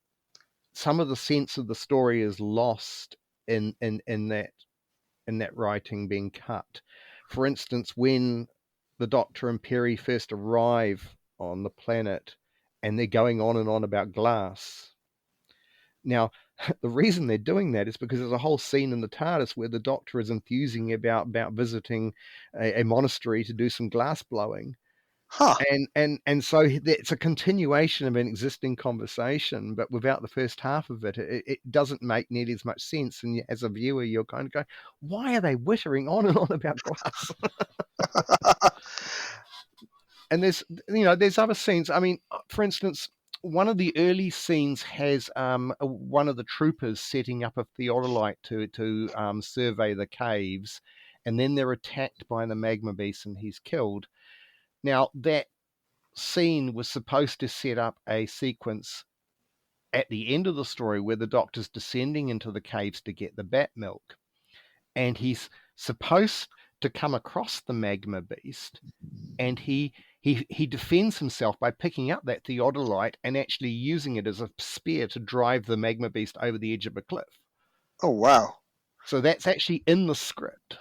some of the sense of the story is lost in that writing being cut. For instance, when the Doctor and Perry first arrive on the planet and they're going on and on about glass. Now, the reason they're doing that is because there's a whole scene in the TARDIS where the Doctor is enthusing about visiting a monastery to do some glass blowing. Huh. And so it's a continuation of an existing conversation, but without the first half of it, it doesn't make nearly as much sense. And as a viewer, you're kind of going, why are they whittering on and on about glass? And there's other scenes. I mean, for instance, one of the early scenes has one of the troopers setting up a theodolite to survey the caves, and then they're attacked by the magma beast and he's killed. Now, that scene was supposed to set up a sequence at the end of the story where the Doctor's descending into the caves to get the bat milk. And he's supposed to come across the magma beast, and he defends himself by picking up that theodolite and actually using it as a spear to drive the magma beast over the edge of a cliff. Oh, wow. So that's actually in the script.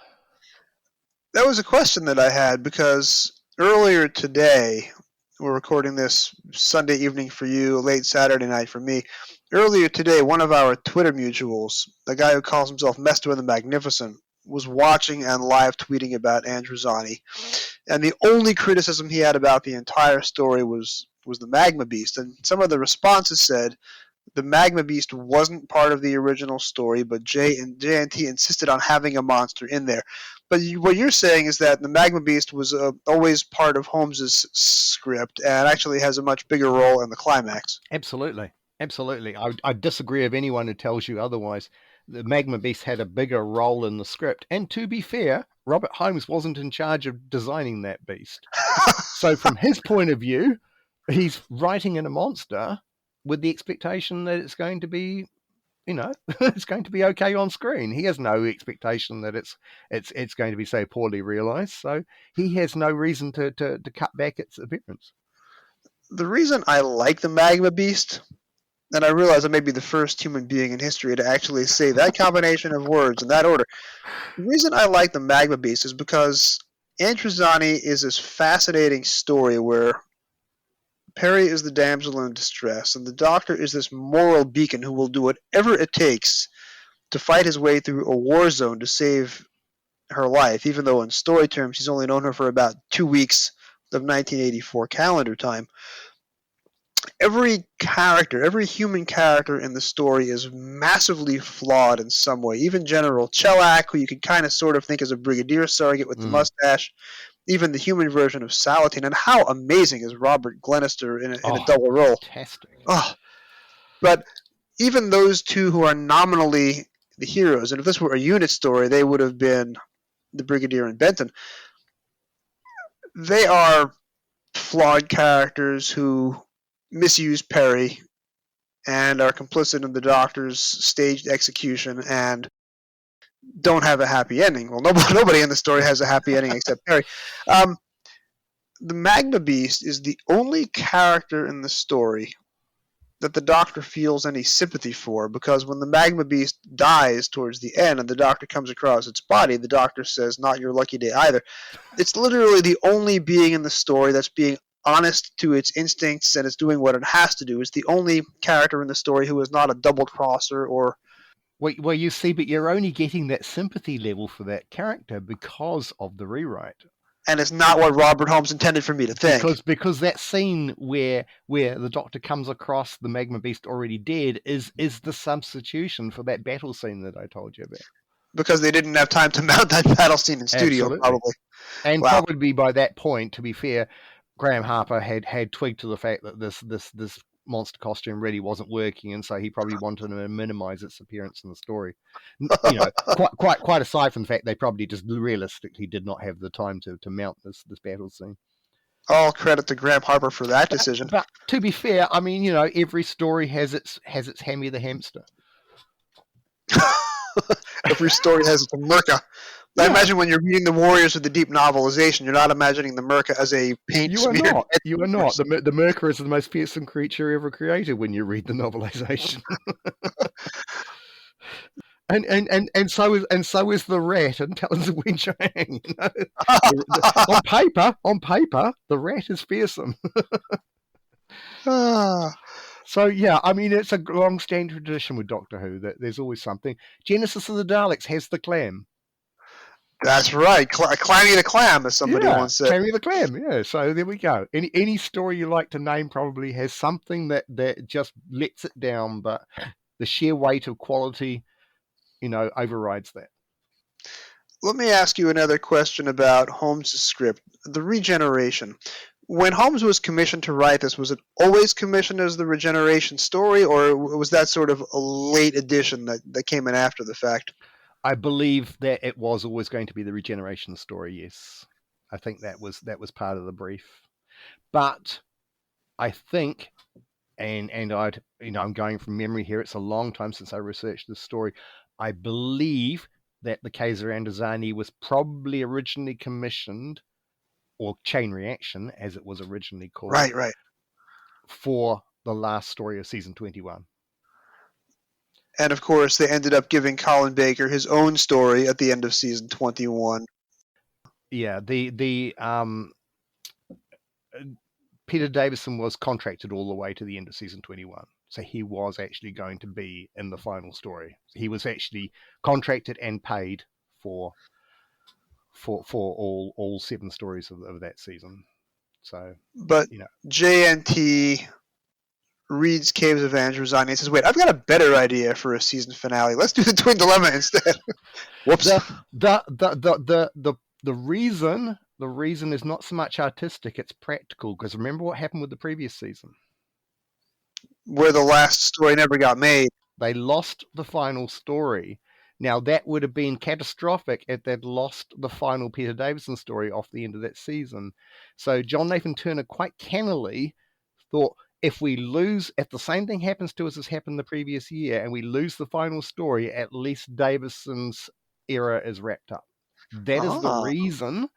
That was a question that I had because earlier today, we're recording this Sunday evening for you, late Saturday night for me. Earlier today, one of our Twitter mutuals, the guy who calls himself Mester the Magnificent, was watching and live tweeting about Androzani. And the only criticism he had about the entire story was the magma beast. And some of the responses said, the Magma Beast wasn't part of the original story, but JNT insisted on having a monster in there. But what you're saying is that the Magma Beast was always part of Holmes's script and actually has a much bigger role in the climax. Absolutely. I disagree with anyone who tells you otherwise. The Magma Beast had a bigger role in the script. And to be fair, Robert Holmes wasn't in charge of designing that beast. So from his point of view, he's writing in a monster with the expectation that it's going to be, it's going to be okay on screen. He has no expectation that it's going to be so poorly realized. So he has no reason to cut back its appearance. The reason I like the Magma Beast, and I realize I may be the first human being in history to actually say that combination of words in that order. The reason I like the Magma Beast is because Androzani is this fascinating story where Perry is the damsel in distress, and the Doctor is this moral beacon who will do whatever it takes to fight his way through a war zone to save her life, even though in story terms he's only known her for about 2 weeks of 1984 calendar time. Every character, every human character in the story is massively flawed in some way. Even General Chellack, who you can kind of sort of think is a brigadier sergeant with the mustache, even the human version of Salatin. And how amazing is Robert Glenister in a double role? Fantastic. But even those two who are nominally the heroes, and if this were a unit story, they would have been the Brigadier and Benton. They are flawed characters who misuse Perry and are complicit in the Doctor's staged execution and don't have a happy ending. Well, nobody in the story has a happy ending except Perry. The Magma Beast is the only character in the story that the Doctor feels any sympathy for, because when the Magma Beast dies towards the end and the Doctor comes across its body, the Doctor says, "Not your lucky day either." It's literally the only being in the story that's being honest to its instincts and it's doing what it has to do. It's the only character in the story who is not a double crosser or... Well, you see, but you're only getting that sympathy level for that character because of the rewrite. And it's not what Robert Holmes intended for me to think. Because that scene where the Doctor comes across the Magma Beast already dead is the substitution for that battle scene that I told you about. Because they didn't have time to mount that battle scene in studio, Absolutely. probably. And Wow. probably by that point, to be fair, Graeme Harper had twigged to the fact that this monster costume really wasn't working, and so he probably wanted to minimize its appearance in the story. Quite aside from the fact they probably just realistically did not have the time to mount this battle scene. All credit to Graeme Harper for that decision. But to be fair, I mean, every story has its Hammy the hamster. Every story has its Merca. I imagine when you're reading the Warriors of the Deep novelization, you're not imagining the Merca as a paint smear. You are not. The Merca is the most fearsome creature ever created when you read the novelization. and so is the rat in Talons of Wing-Chang. On paper, the rat is fearsome. So, yeah, I mean, it's a long-standing tradition with Doctor Who that there's always something. Genesis of the Daleks has the clam. That's right. Clammy the Clam, as somebody once said. Clammy the Clam, yeah. So there we go. Any story you like to name probably has something that just lets it down, but the sheer weight of quality, overrides that. Let me ask you another question about Holmes' script. The regeneration. When Holmes was commissioned to write this, was it always commissioned as the regeneration story, or was that sort of a late addition that came in after the fact? I believe that it was always going to be the regeneration story, yes. I think that was part of the brief. But I think, and I'm going from memory here, it's a long time since I researched this story. I believe that the Caves of Androzani was probably originally commissioned, or Chain Reaction, as it was originally called. Right. For the last story of season 21. And of course, they ended up giving Colin Baker his own story at the end of season 21. Yeah, the Peter Davison was contracted all the way to the end of season 21. So he was actually going to be in the final story. He was actually contracted and paid for all 7 stories of that season. So, but JNT reads Caves of Androzani and says, "Wait, I've got a better idea for a season finale. Let's do the Twin Dilemma instead." Whoops. The reason is not so much artistic; it's practical. Because remember what happened with the previous season. Where the last story never got made. They lost the final story. Now, that would have been catastrophic if they'd lost the final Peter Davison story off the end of that season. So John Nathan Turner quite cannily thought, if the same thing happens to us as happened the previous year, and we lose the final story, at least Davison's era is wrapped up. That is the reason.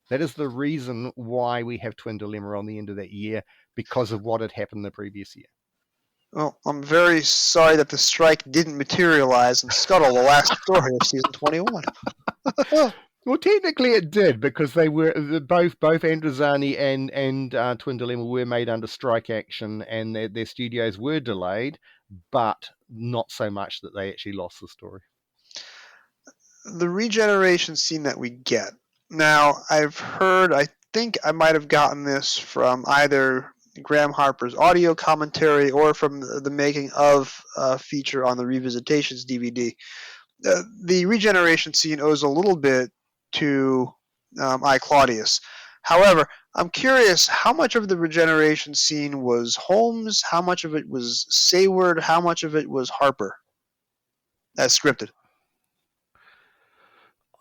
That is the reason why we have Twin Dilemma on the end of that year, because of what had happened the previous year. Well, I'm very sorry that the strike didn't materialize and scuttle the last story of season 21. Well, technically it did, because they were both Androzani and Twin Dilemma were made under strike action, and their studios were delayed, but not so much that they actually lost the story. The regeneration scene that we get. Now, I think I might have gotten this from either Graeme Harper's audio commentary or from the making of a feature on the Revisitations DVD. The regeneration scene owes a little bit to I, Claudius. However, I'm curious, how much of the regeneration scene was Holmes, how much of it was Sayward, how much of it was Harper as scripted?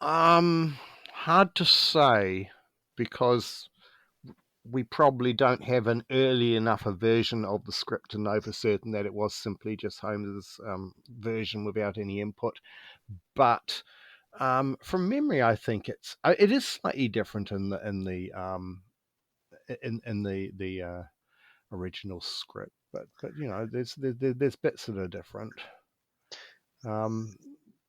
Hard to say, because we probably don't have an early enough a version of the script to know for certain that it was simply just Holmes's version without any input. But from memory, I think it is slightly different in the original script. But there's bits that are different.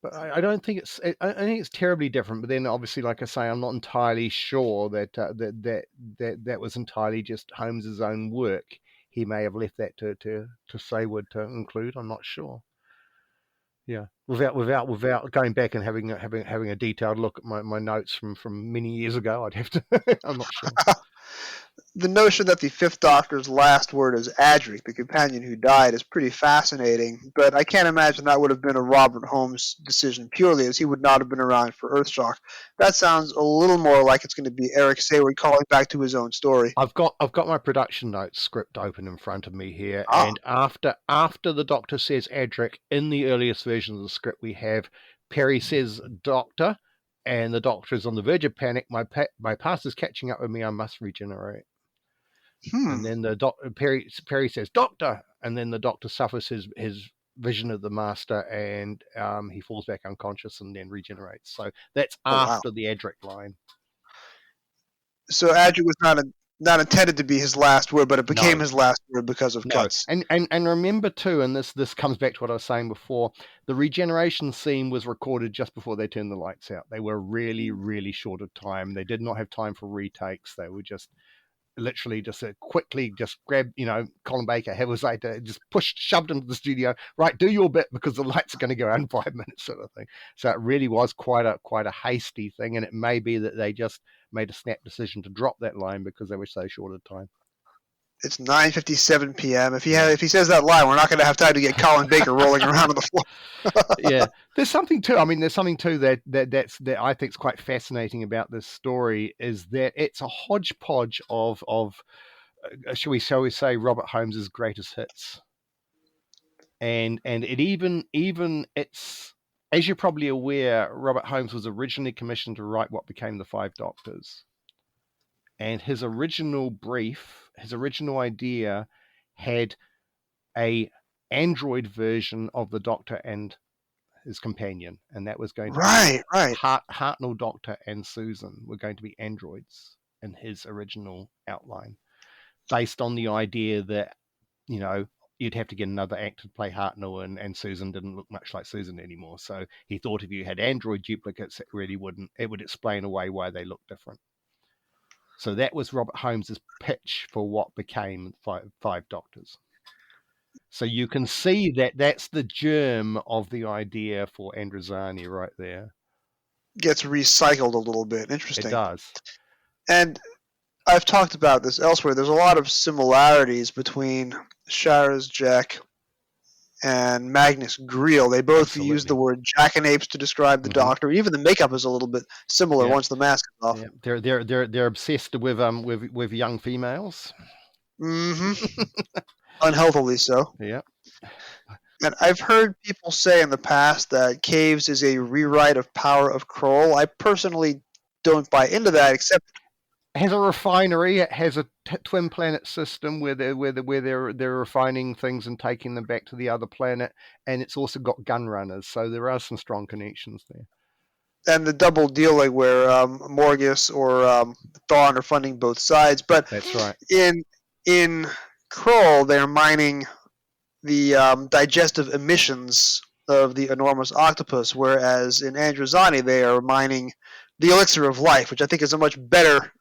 But I don't think I think it's terribly different. But then, obviously, like I say, I'm not entirely sure that that was entirely just Holmes's own work. He may have left that to Sayward to include. I'm not sure. Yeah, without going back and having a detailed look at my notes from many years ago, I'd have to. I'm not sure. The notion that the Fifth Doctor's last word is Adric, the companion who died, is pretty fascinating, but I can't imagine that would have been a Robert Holmes decision purely, as he would not have been around for Earthshock. That sounds a little more like it's going to be Eric Sayward calling back to his own story. I've got my production notes script open in front of me here, and after the Doctor says Adric, in the earliest version of the script we have Perry says Doctor, and the Doctor is on the verge of panic. My past is catching up with me. I must regenerate. And then Perry says Doctor, and then the Doctor suffers his vision of the Master, and he falls back unconscious and then regenerates. So that's after the Adric line. So Adric was not intended to be his last word, but it became his last word because of cuts. And remember too, and this comes back to what I was saying before, the regeneration scene was recorded just before they turned the lights out. They were really, really short of time. They did not have time for retakes. They were just literally just quickly just grabbed, Colin Baker was like just shoved into the studio, right, do your bit because the lights are going to go out in 5 minutes, sort of thing. So it really was quite a hasty thing, and it may be that they just made a snap decision to drop that line because they were so short of time. It's 9:57 p.m. If he says that line, we're not going to have time to get Colin Baker rolling around on the floor. Yeah, there's something too. I mean, there's something too that I think is quite fascinating about this story, is that it's a hodgepodge of shall we say Robert Holmes's greatest hits, and it even it's, as you're probably aware, Robert Holmes was originally commissioned to write what became the Five Doctors. And his original brief, his original idea, had a android version of the Doctor and his companion, and that was going to be Hartnell Doctor and Susan were going to be androids in his original outline, based on the idea that you'd have to get another actor to play Hartnell, and Susan didn't look much like Susan anymore. So he thought if you had android duplicates, it would explain away why they look different. So that was Robert Holmes's pitch for what became Five Doctors. So you can see that that's the germ of the idea for Androzani right there. Gets recycled a little bit. Interesting. It does. And I've talked about this elsewhere. There's a lot of similarities between Jack and Magnus Greel. They both use the word jackanapes to describe the Doctor. Even the makeup is a little bit similar once the mask is off. Yeah. They're obsessed with young females. Unhealthily so. Yeah. And I've heard people say in the past that Caves is a rewrite of Power of Kroll. I personally don't buy into that, except it has a refinery. It has a twin planet system where they're refining things and taking them back to the other planet, and it's also got gun runners. So there are some strong connections there. And the double dealing where Morgus or Thawne are funding both sides. But that's right. In Kroll, they're mining the digestive emissions of the enormous octopus, whereas in Androzani they are mining the elixir of life, which I think is a much better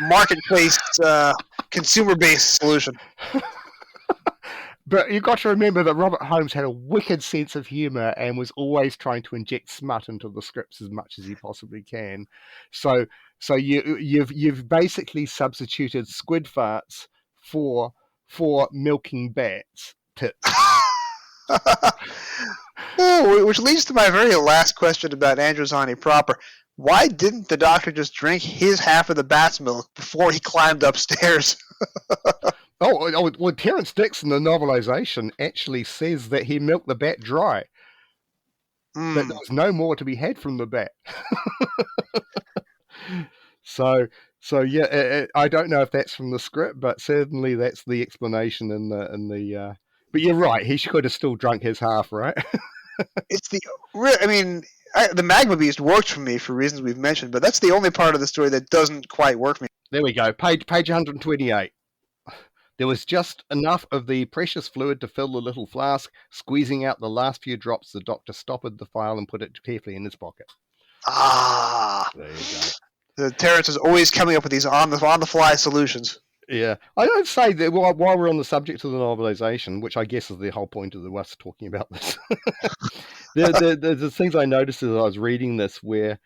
marketplace, consumer-based solution. But you've got to remember that Robert Holmes had a wicked sense of humour and was always trying to inject smut into the scripts as much as he possibly can. So you've basically substituted squid farts for milking bats tips. Which leads to my very last question about Androzani proper. Why didn't the Doctor just drink his half of the bat's milk before he climbed upstairs? Well, Terrence Dix in the novelization actually says that he milked the bat dry. That there was no more to be had from the bat. So yeah, I don't know if that's from the script, but certainly that's the explanation in the. But you're right. He could have still drunk his half, right? The Magma Beast worked for me for reasons we've mentioned, but that's the only part of the story that doesn't quite work for me. There we go. Page 128. There was just enough of the precious fluid to fill the little flask. Squeezing out the last few drops, the Doctor stoppered the phial and put it carefully in his pocket. There you go. Terrence is always coming up with these on the fly solutions. Yeah, I would say that while we're on the subject of the novelization, which I guess is the whole point of us talking about this, the things I noticed as I was reading this where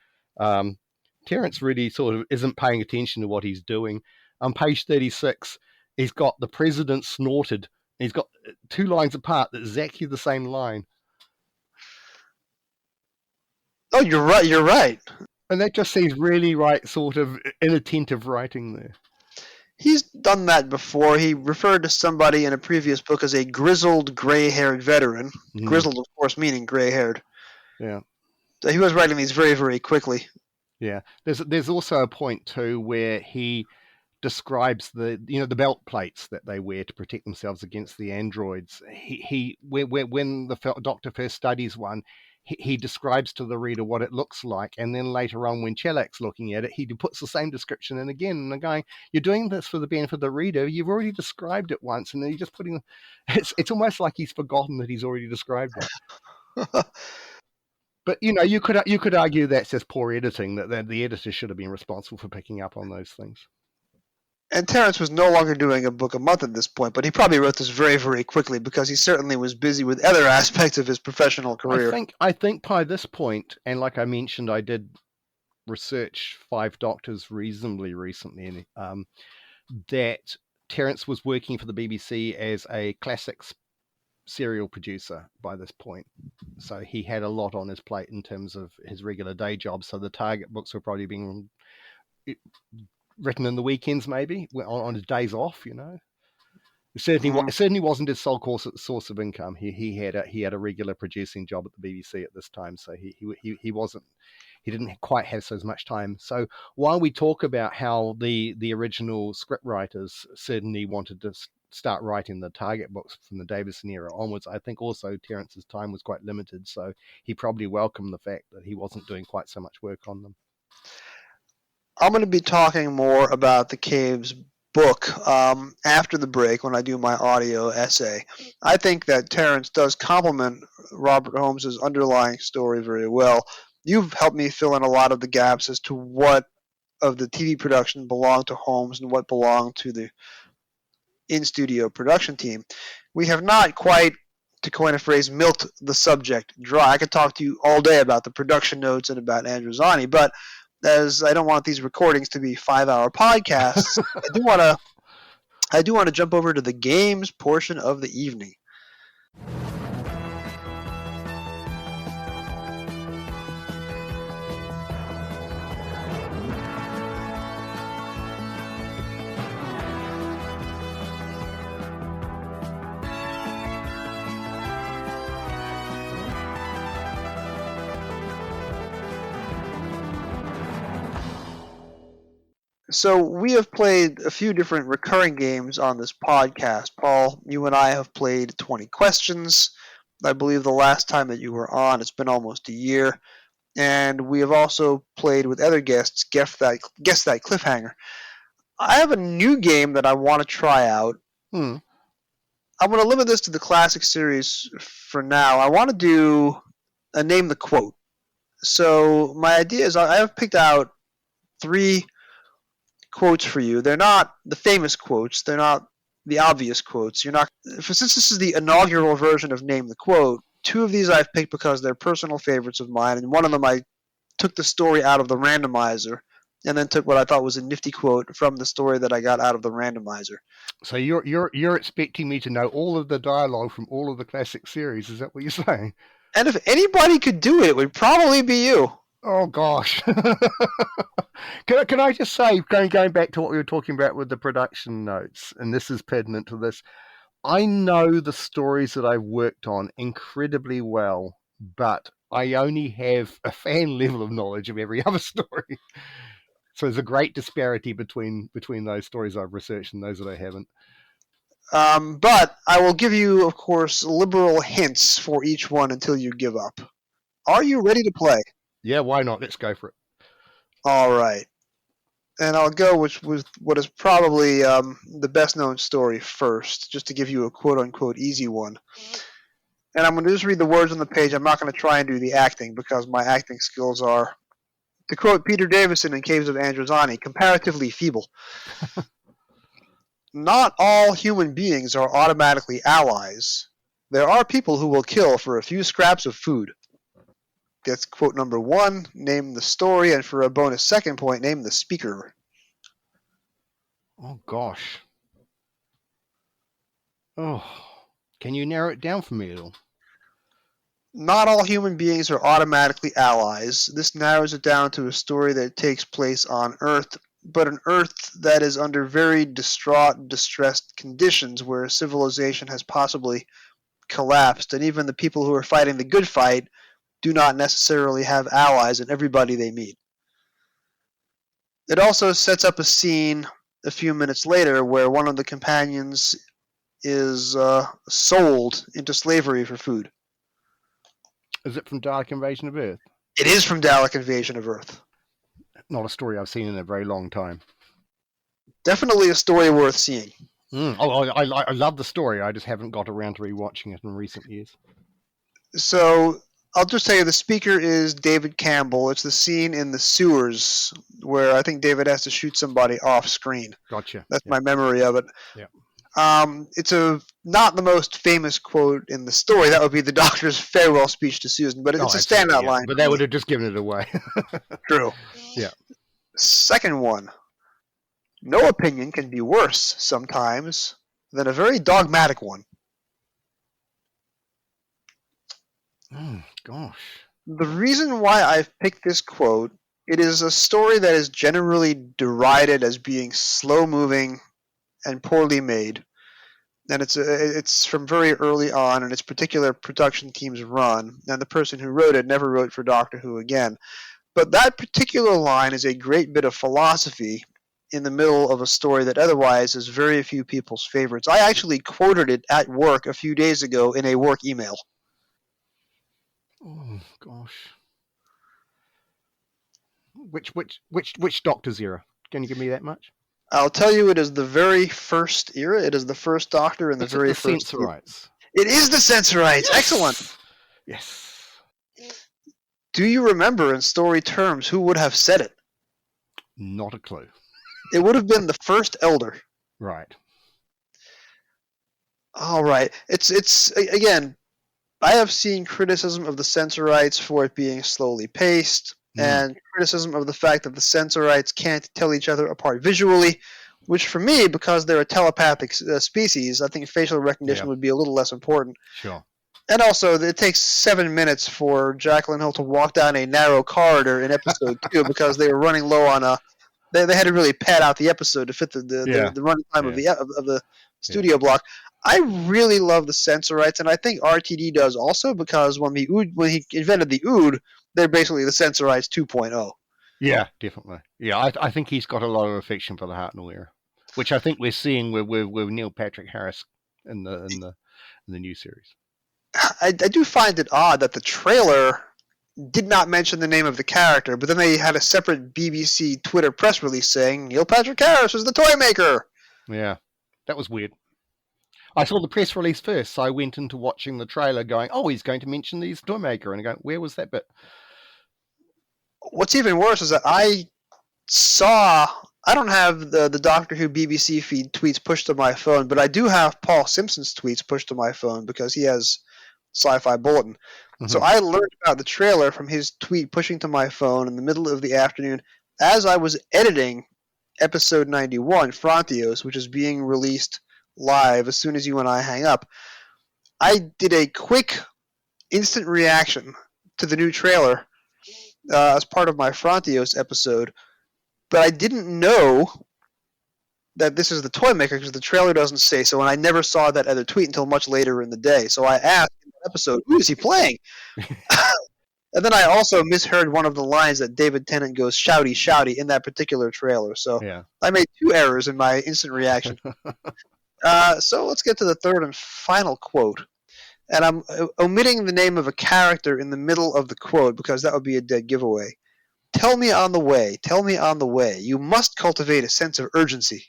Terrence really sort of isn't paying attention to what he's doing. On page 36, he's got the president snorted. He's got two lines apart, that's exactly the same line. Oh, you're right. And that just seems really sort of inattentive writing there. He's done that before. He referred to somebody in a previous book as a grizzled, gray-haired veteran. Grizzled, of course, meaning gray-haired. Yeah. So he was writing these very, very quickly. Yeah. There's also a point, too, where he describes the belt plates that they wear to protect themselves against the androids. When the Doctor first studies one, he describes to the reader what it looks like, and then later on when Chellak's looking at it, he puts the same description in again, and they're going, you're doing this for the benefit of the reader, you've already described it once, and then you're just putting it's almost like he's forgotten that he's already described it. But you could argue that's just poor editing, that the editor should have been responsible for picking up on those things. And Terrence was no longer doing a book a month at this point, but he probably wrote this very, very quickly because he certainly was busy with other aspects of his professional career. I think by this point, and like I mentioned, I did research 5 Doctors reasonably recently, that Terrence was working for the BBC as a classics serial producer by this point. So he had a lot on his plate in terms of his regular day job. So the target books were probably being written in the weekends, maybe on his days off. It certainly wasn't his sole source of income. He had a regular producing job at the BBC at this time, so he didn't quite have so much time. So while we talk about how the original script writers certainly wanted to start writing the target books from the Davison era onwards, I think also Terrence's time was quite limited, so he probably welcomed the fact that he wasn't doing quite so much work on them. I'm going to be talking more about the Caves book after the break when I do my audio essay. I think that Terrence does complement Robert Holmes's underlying story very well. You've helped me fill in a lot of the gaps as to what of the TV production belonged to Holmes and what belonged to the in-studio production team. We have not quite, to coin a phrase, milked the subject dry. I could talk to you all day about the production notes and about Androzani, but as I don't want these recordings to be 5-hour podcasts, I do want to jump over to the games portion of the evening. So we have played a few different recurring games on this podcast. Paul, you and I have played 20 Questions. I believe the last time that you were on, it's been almost a year. And we have also played with other guests, Guess That Cliffhanger. I have a new game that I want to try out. I'm going to limit this to the classic series for now. I want to do a Name the Quote. So my idea is I have picked out 3 quotes for you. They're not the famous quotes. They're not the obvious quotes. Since this is the inaugural version of Name the Quote, 2 of these I've picked because they're personal favorites of mine, and one of them I took the story out of the randomizer and then took what I thought was a nifty quote from the story that I got out of the randomizer. So you're expecting me to know all of the dialogue from all of the classic series? Is that what you're saying? And if anybody could do it, it would probably be you. Oh gosh. Can I just say, going back to what we were talking about with the production notes, and this is pertinent to this, I know the stories that I've worked on incredibly well, but I only have a fan level of knowledge of every other story. So there's a great disparity between those stories I've researched and those that I haven't. But I will give you, of course, liberal hints for each one until you give up. Are you ready to play? Yeah, why not? Let's go for it. All right. And I'll go with what is probably the best-known story first, just to give you a quote-unquote easy one. And I'm going to just read the words on the page. I'm not going to try and do the acting because my acting skills are, to quote Peter Davison in Caves of Androzani, comparatively feeble. Not all human beings are automatically allies. There are people who will kill for a few scraps of food. That's quote number 1. Name the story, and for a bonus second point, name the speaker. Oh, gosh. Oh, can you narrow it down for me at all? Not all human beings are automatically allies. This narrows it down to a story that takes place on Earth, but an Earth that is under very distraught, distressed conditions where civilization has possibly collapsed, and even the people who are fighting the good fight do not necessarily have allies in everybody they meet. It also sets up a scene a few minutes later where one of the companions is sold into slavery for food. Is it from Dalek Invasion of Earth? It is from Dalek Invasion of Earth. Not a story I've seen in a very long time. Definitely a story worth seeing. Oh, I love the story. I just haven't got around to rewatching it in recent years. So I'll just tell you, the speaker is David Campbell. It's the scene in the sewers where I think David has to shoot somebody off screen. Gotcha. That's my memory of it. Yeah. It's not the most famous quote in the story. That would be the doctor's farewell speech to Susan, but it's a standout line. But that would have just given it away. True. Yeah. Second one. No opinion can be worse sometimes than a very dogmatic one. Gosh. The reason why I've picked this quote, it is a story that is generally derided as being slow-moving and poorly made. And it's from very early on, and its particular production team's run, and the person who wrote it never wrote for Doctor Who again. But that particular line is a great bit of philosophy in the middle of a story that otherwise is very few people's favorites. I actually quoted it at work a few days ago in a work email. Oh gosh. Which Doctor's era? Can you give me that much? I'll tell you, it is the very first era. It is the first Doctor and the very first. Sensorites. It is the Sensorites. Yes! Excellent. Yes. Do you remember in story terms who would have said it? Not a clue. It would have been the first Elder. Right. All right. It's again, I have seen criticism of the Sensorites for it being slowly paced. and criticism of the fact that the Sensorites can't tell each other apart visually, which for me, because they're a telepathic species, I think facial recognition would be a little less important. Sure. And also, it takes 7 minutes for Jacqueline Hill to walk down a narrow corridor in episode 2 because they were running low on they had to really pad out the episode to fit the running time of the studio block. I really love the Sensorites, and I think RTD does also, because when he invented the Ood, they're basically the Sensorites 2.0. Yeah, definitely. Yeah, I think he's got a lot of affection for the Hartnell era, which I think we're seeing with Neil Patrick Harris in the new series. I do find it odd that the trailer did not mention the name of the character, but then they had a separate BBC Twitter press release saying Neil Patrick Harris is the toy maker. Yeah, that was weird. I saw the press release first, so I went into watching the trailer going, oh, he's going to mention he's toy maker, and I go, where was that bit? What's even worse is that I don't have the Doctor Who BBC feed tweets pushed to my phone, but I do have Paul Simpson's tweets pushed to my phone because he has Sci-Fi Bulletin. Mm-hmm. So I learned about the trailer from his tweet pushing to my phone in the middle of the afternoon as I was editing episode 91, Frontios, which is being released live as soon as you and I hang up. I did a quick instant reaction to the new trailer as part of my Frontios episode, but I didn't know that this is the toy maker because the trailer doesn't say so, and I never saw that other tweet until much later in the day. So I asked in the episode, who is he playing? And then I also misheard one of the lines that David Tennant goes shouty, shouty in that particular trailer. So I made 2 errors in my instant reaction. So let's get to the third and final quote. And I'm omitting the name of a character in the middle of the quote because that would be a dead giveaway. Tell me on the way. You must cultivate a sense of urgency.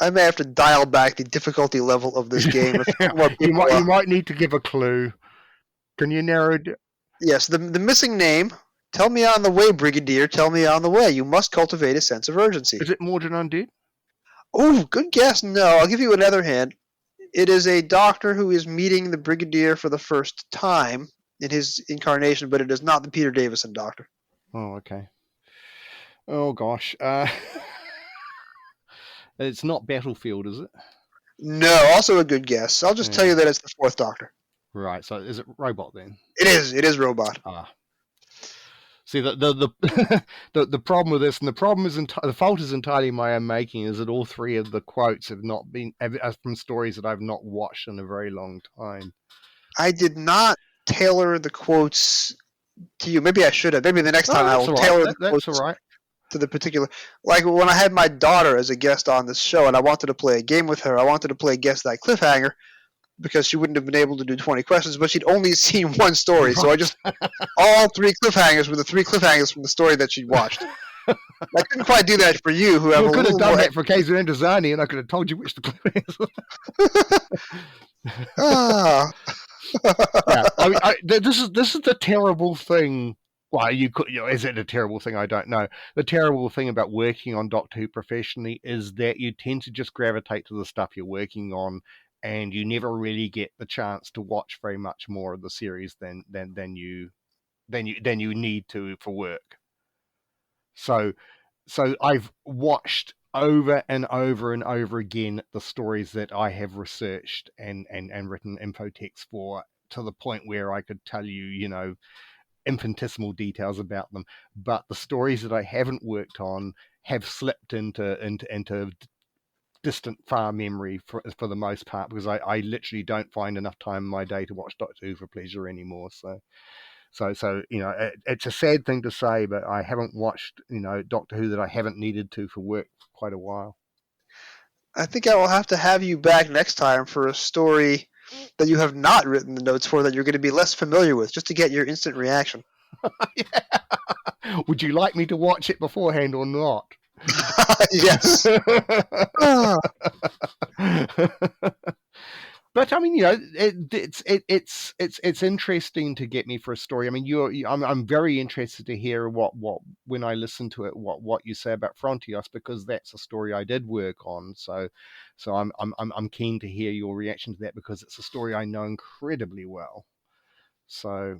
I may have to dial back the difficulty level of this game. You might need to give a clue. Can you narrow it? Yes, the missing name. Tell me on the way, Brigadier. Tell me on the way. You must cultivate a sense of urgency. Is it Mordred Undead? Oh, good guess. No, I'll give you another hint. It is a doctor who is meeting the Brigadier for the first time in his incarnation, but it is not the Peter Davison doctor. Oh, okay. Oh, gosh. It's not Battlefield, is it? No, also a good guess. I'll just tell you that it's the 4th Doctor. Right, so is it Robot then? It is Robot. See, the problem with this, and the fault is entirely my own making, is that all 3 of the quotes have not been from stories that I've not watched in a very long time. I did not tailor the quotes to you. Maybe I should have. Maybe the next time I will tailor the quotes to the particular. Like when I had my daughter as a guest on this show, and I wanted to play a game with her. I wanted to play Guess That Cliffhanger, because she wouldn't have been able to do 20 questions, but she'd only seen one story. So I just, all 3 cliffhangers were the 3 cliffhangers from the story that she'd watched. I couldn't quite do that for you, who have a could little have done more... that for Caves of Androzani, and I could have told you which the cliffhangers were. This is the terrible thing. Well, is it a terrible thing? I don't know. The terrible thing about working on Doctor Who professionally is that you tend to just gravitate to the stuff you're working on, and you never really get the chance to watch very much more of the series than you need to for work. So I've watched over and over and over again the stories that I have researched and written info text for, to the point where I could tell you, infinitesimal details about them. But the stories that I haven't worked on have slipped into distant far memory for the most part, because I literally don't find enough time in my day to watch Doctor Who for pleasure anymore. So it's a sad thing to say, but I haven't watched Doctor Who that I haven't needed to for work for quite a while. I think I will have to have you back next time for a story that you have not written the notes for, that you're going to be less familiar with, just to get your instant reaction. Would you like me to watch it beforehand or not? Yes. But I mean, it's interesting to get me for a story. I mean, I'm very interested to hear what when I listen to it, what you say about Frontios, because that's a story I did work on. So I'm keen to hear your reaction to that, because it's a story I know incredibly well. So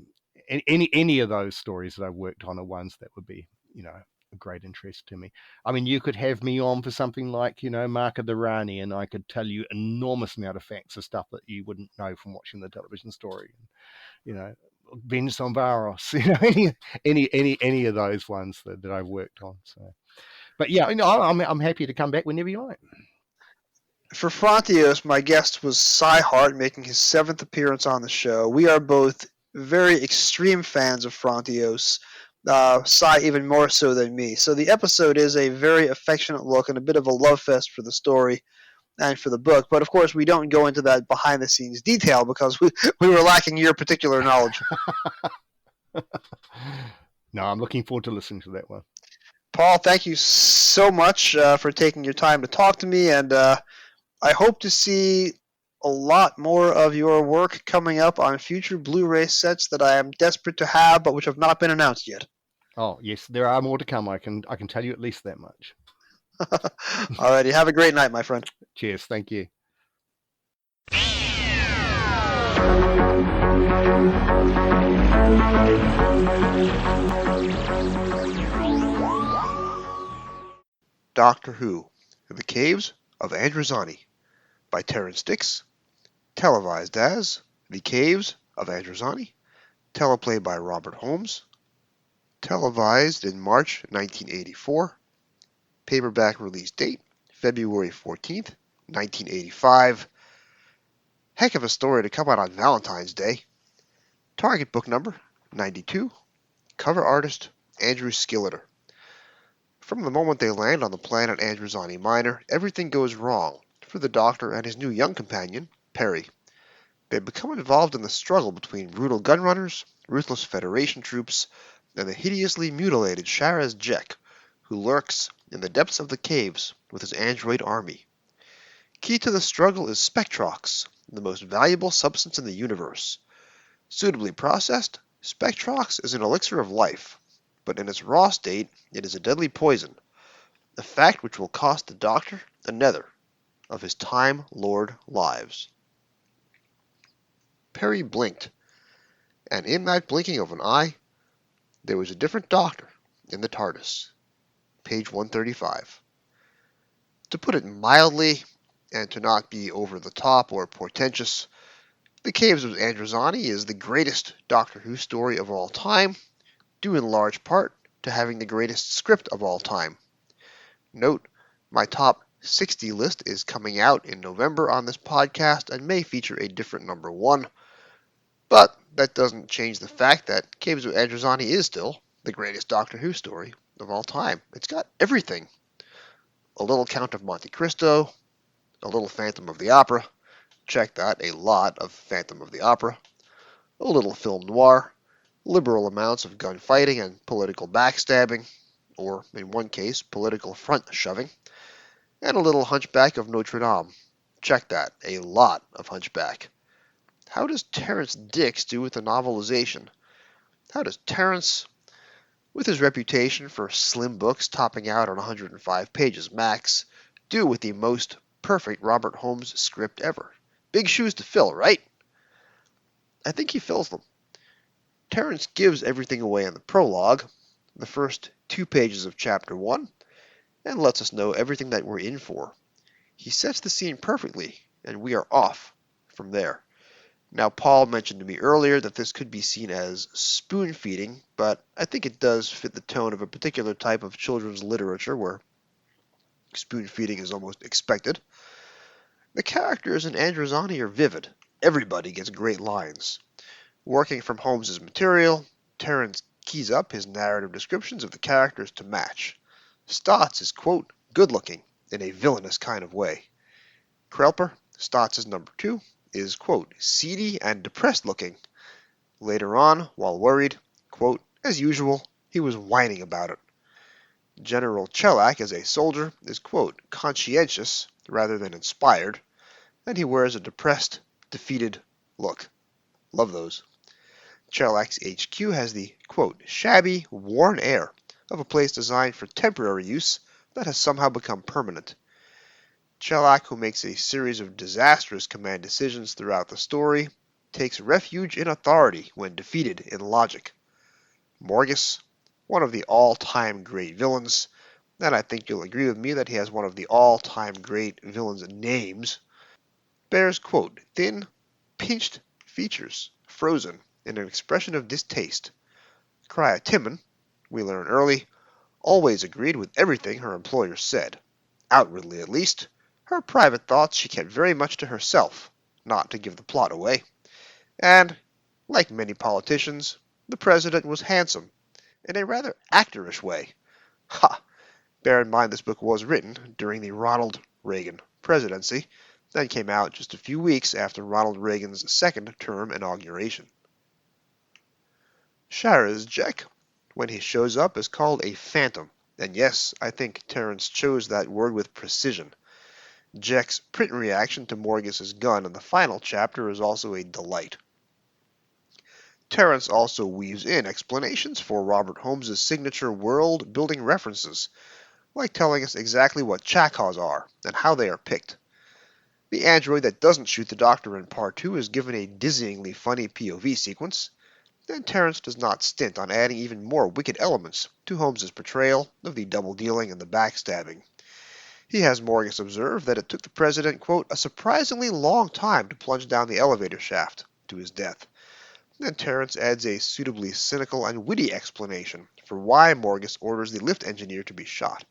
any of those stories that I've worked on are ones that would be, a great interest to me. I mean, you could have me on for something like, Mark of the Rani, and I could tell you enormous amount of facts of stuff that you wouldn't know from watching the television story. Venus on Varos, any of those ones that I've worked on. So, but yeah, I'm happy to come back whenever you like. For Frontios, my guest was Cy Hart, making his 7th appearance on the show. We are both very extreme fans of Frontios. Cy even more so than me. So the episode is a very affectionate look and a bit of a love fest for the story and for the book. But of course, we don't go into that behind-the-scenes detail because we were lacking your particular knowledge. No, I'm looking forward to listening to that one. Paul, thank you so much for taking your time to talk to me, and I hope to see a lot more of your work coming up on future Blu-ray sets that I am desperate to have, but which have not been announced yet. Oh, yes, there are more to come. I can tell you at least that much. Alrighty, have a great night, my friend. Cheers, thank you. Doctor Who, The Caves of Androzani, by Terrance Dicks, televised as The Caves of Androzani, teleplay by Robert Holmes, televised in March 1984, paperback release date February 14th, 1985. Heck of a story to come out on Valentine's Day. Target book number 92, cover artist Andrew Skilleter. From the moment they land on the planet Androzani Minor, everything goes wrong for the Doctor and his new young companion, Perry. They become involved in the struggle between brutal gunrunners, ruthless Federation troops, and the hideously mutilated Sharaz Jek, who lurks in the depths of the caves with his android army. Key to the struggle is Spectrox, the most valuable substance in the universe. Suitably processed, Spectrox is an elixir of life, but in its raw state, it is a deadly poison, a fact which will cost the Doctor another of his Time Lord lives. Perry blinked, and in that blinking of an eye, there was a different Doctor in the TARDIS. Page 135. To put it mildly, and to not be over the top or portentous, The Caves of Androzani is the greatest Doctor Who story of all time, due in large part to having the greatest script of all time. Note, my top 60 list is coming out in November on this podcast and may feature a different number 1, but that doesn't change the fact that Caves of Androzani is still the greatest Doctor Who story of all time. It's got everything. A little Count of Monte Cristo, a little Phantom of the Opera, check that, a lot of Phantom of the Opera, a little film noir, liberal amounts of gunfighting and political backstabbing, or in one case, political front shoving, and a little Hunchback of Notre Dame. Check that, a lot of Hunchback. How does Terrance Dicks do with the novelization? How does Terrance, with his reputation for slim books topping out on 105 pages max, do with the most perfect Robert Holmes script ever? Big shoes to fill, right? I think he fills them. Terrance gives everything away in the prologue, the first 2 pages of chapter 1, and lets us know everything that we're in for. He sets the scene perfectly, and we are off from there. Now, Paul mentioned to me earlier that this could be seen as spoon-feeding, but I think it does fit the tone of a particular type of children's literature where spoon-feeding is almost expected. The characters in Androzani are vivid. Everybody gets great lines. Working from Holmes's material, Terrance keys up his narrative descriptions of the characters to match. Stotts is, quote, good-looking in a villainous kind of way. Krelper, Stotts' number 2, is, quote, seedy and depressed-looking. Later on, while worried, quote, as usual, he was whining about it. General Chelak, as a soldier, is, quote, conscientious rather than inspired, and he wears a depressed, defeated look. Love those. Chellak's HQ has the, quote, shabby, worn air of a place designed for temporary use that has somehow become permanent. Chellak, who makes a series of disastrous command decisions throughout the story, takes refuge in authority when defeated in logic. Morgus, one of the all-time great villains, and I think you'll agree with me that he has one of the all-time great villains' names, bears, quote, thin, pinched features, frozen in an expression of distaste. Krya Timon, we learn early, always agreed with everything her employer said. Outwardly, at least, her private thoughts she kept very much to herself, not to give the plot away. And, like many politicians, the president was handsome, in a rather actorish way. Ha! Bear in mind this book was written during the Ronald Reagan presidency, then came out just a few weeks after Ronald Reagan's second term inauguration. Sharazjek, when he shows up, is called a phantom, and yes, I think Terence chose that word with precision. Jek's print reaction to Morgus's gun in the final chapter is also a delight. Terence also weaves in explanations for Robert Holmes' signature world-building references, like telling us exactly what Chakos are and how they are picked. The android that doesn't shoot the Doctor in Part 2 is given a dizzyingly funny POV sequence, and Terence does not stint on adding even more wicked elements to Holmes' portrayal of the double-dealing and the backstabbing. He has Morgus observe that it took the president, quote, a surprisingly long time to plunge down the elevator shaft to his death. Then Terence adds a suitably cynical and witty explanation for why Morgus orders the lift engineer to be shot.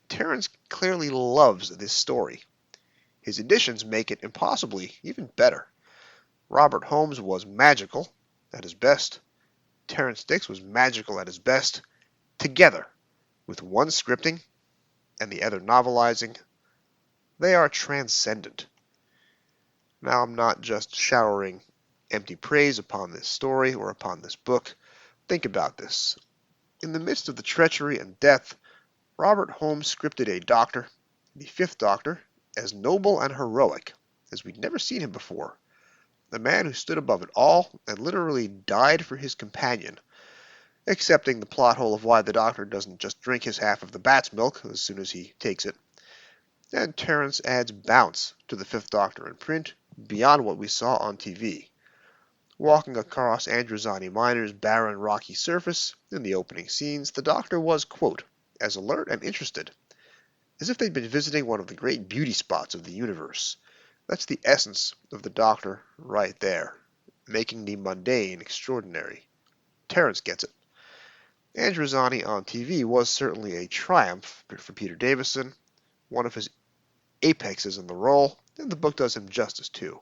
Terence clearly loves this story. His additions make it impossibly even better. Robert Holmes was magical at his best. Terence Dix was magical at his best. Together, with one scripting and the other novelizing, they are transcendent. Now I'm not just showering empty praise upon this story or upon this book. Think about this. In the midst of the treachery and death, Robert Holmes scripted a Doctor, the Fifth Doctor, as noble and heroic as we'd never seen him before. A man who stood above it all and literally died for his companion, accepting the plot hole of why the Doctor doesn't just drink his half of the bat's milk as soon as he takes it. And Terence adds bounce to the Fifth Doctor in print beyond what we saw on TV. Walking across Androzani Minor's barren rocky surface in the opening scenes, the Doctor was, quote, as alert and interested as if they'd been visiting one of the great beauty spots of the universe. That's the essence of the Doctor right there, making the mundane extraordinary. Terence gets it. Androzani on TV was certainly a triumph for Peter Davison, one of his apexes in the role, and the book does him justice too.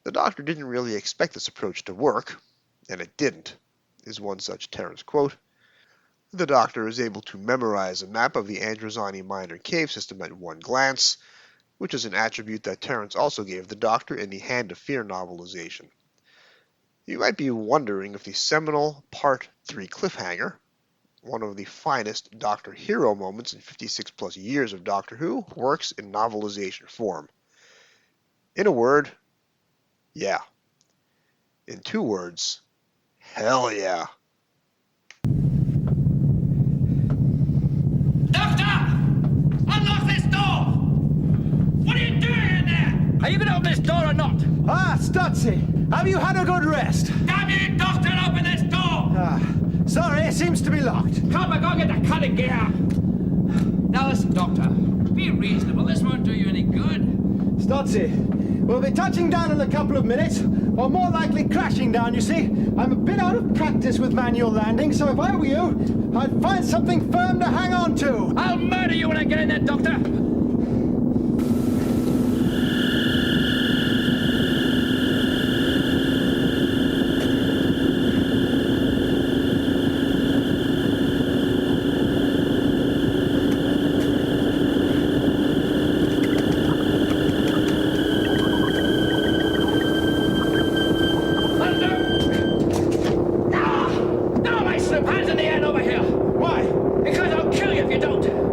The Doctor didn't really expect this approach to work, and it didn't, is one such Terence quote. The Doctor is able to memorize a map of the Androzani Minor cave system at one glance, which is an attribute that Terence also gave the Doctor in the Hand of Fear novelization. You might be wondering if the seminal Part 3 cliffhanger, one of the finest Doctor hero moments in 56 plus years of Doctor Who, works in novelization form. In a word, yeah. In two words, hell yeah. Doctor! Unlock this door! What are you doing in there? Are you going to open this door or not? Ah, Stutzy, have you had a good rest? Damn you, Doctor, open this door! Sorry, it seems to be locked. Come and go get the cutting gear! Now listen, Doctor, be reasonable. This won't do you any good. Stutzy, we'll be touching down in a couple of minutes, or more likely crashing down, you see. I'm a bit out of practice with manual landing, so if I were you, I'd find something firm to hang on to. I'll murder you when I get in there, Doctor!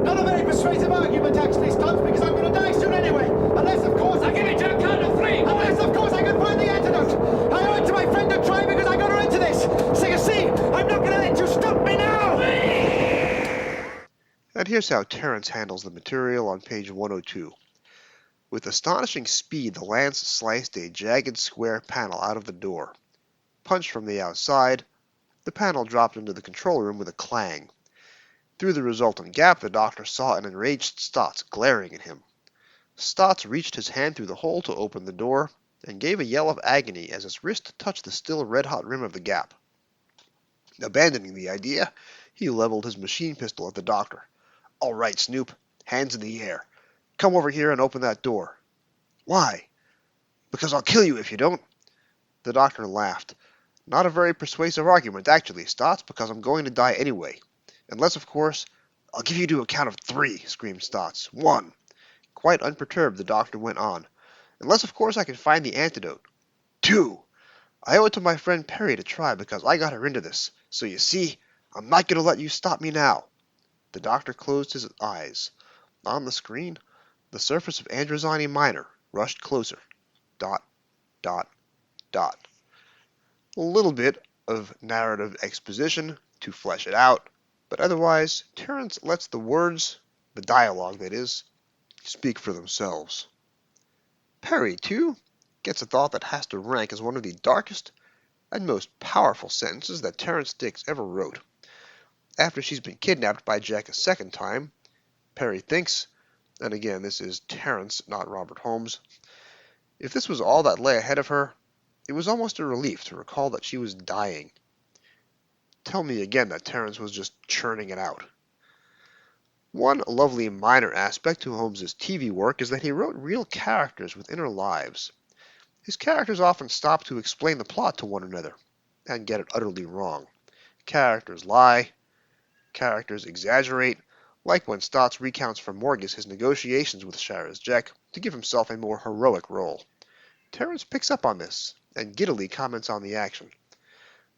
Not a very persuasive argument, actually, here's how Terence handles the material on page 102. With astonishing speed, the lance sliced a jagged square panel out of the door. Punched from the outside, the panel dropped into the control room with a clang. Through the resultant gap, the doctor saw an enraged Stotts glaring at him. Stotts reached his hand through the hole to open the door, and gave a yell of agony as his wrist touched the still red-hot rim of the gap. Abandoning the idea, he leveled his machine pistol at the doctor. "All right, Snoop, hands in the air. Come over here and open that door." "Why?" "Because I'll kill you if you don't." The doctor laughed. "Not a very persuasive argument, actually, Stotts, because I'm going to die anyway. Unless, of course—" "I'll give you to a count of 3, screamed Stotts. 1. Quite unperturbed, the doctor went on. "Unless, of course, I can find the antidote. 2. I owe it to my friend Perry to try because I got her into this. So you see, I'm not going to let you stop me now." The doctor closed his eyes. On the screen, the surface of Androzani Minor rushed closer. Dot, dot, dot. A little bit of narrative exposition to flesh it out, but otherwise, Terence lets the words, the dialogue that is, speak for themselves. Perry, too, gets a thought that has to rank as one of the darkest and most powerful sentences that Terence Dix ever wrote. After she's been kidnapped by Jack a second time, Perry thinks, and again this is Terence, not Robert Holmes, if this was all that lay ahead of her, it was almost a relief to recall that she was dying. Tell me again that Terence was just churning it out. One lovely minor aspect to Holmes's TV work is that he wrote real characters with inner lives. His characters often stop to explain the plot to one another, and get it utterly wrong. Characters lie, characters exaggerate, like when Stotts recounts for Morgus his negotiations with Shara's Jack to give himself a more heroic role. Terence picks up on this, and giddily comments on the action.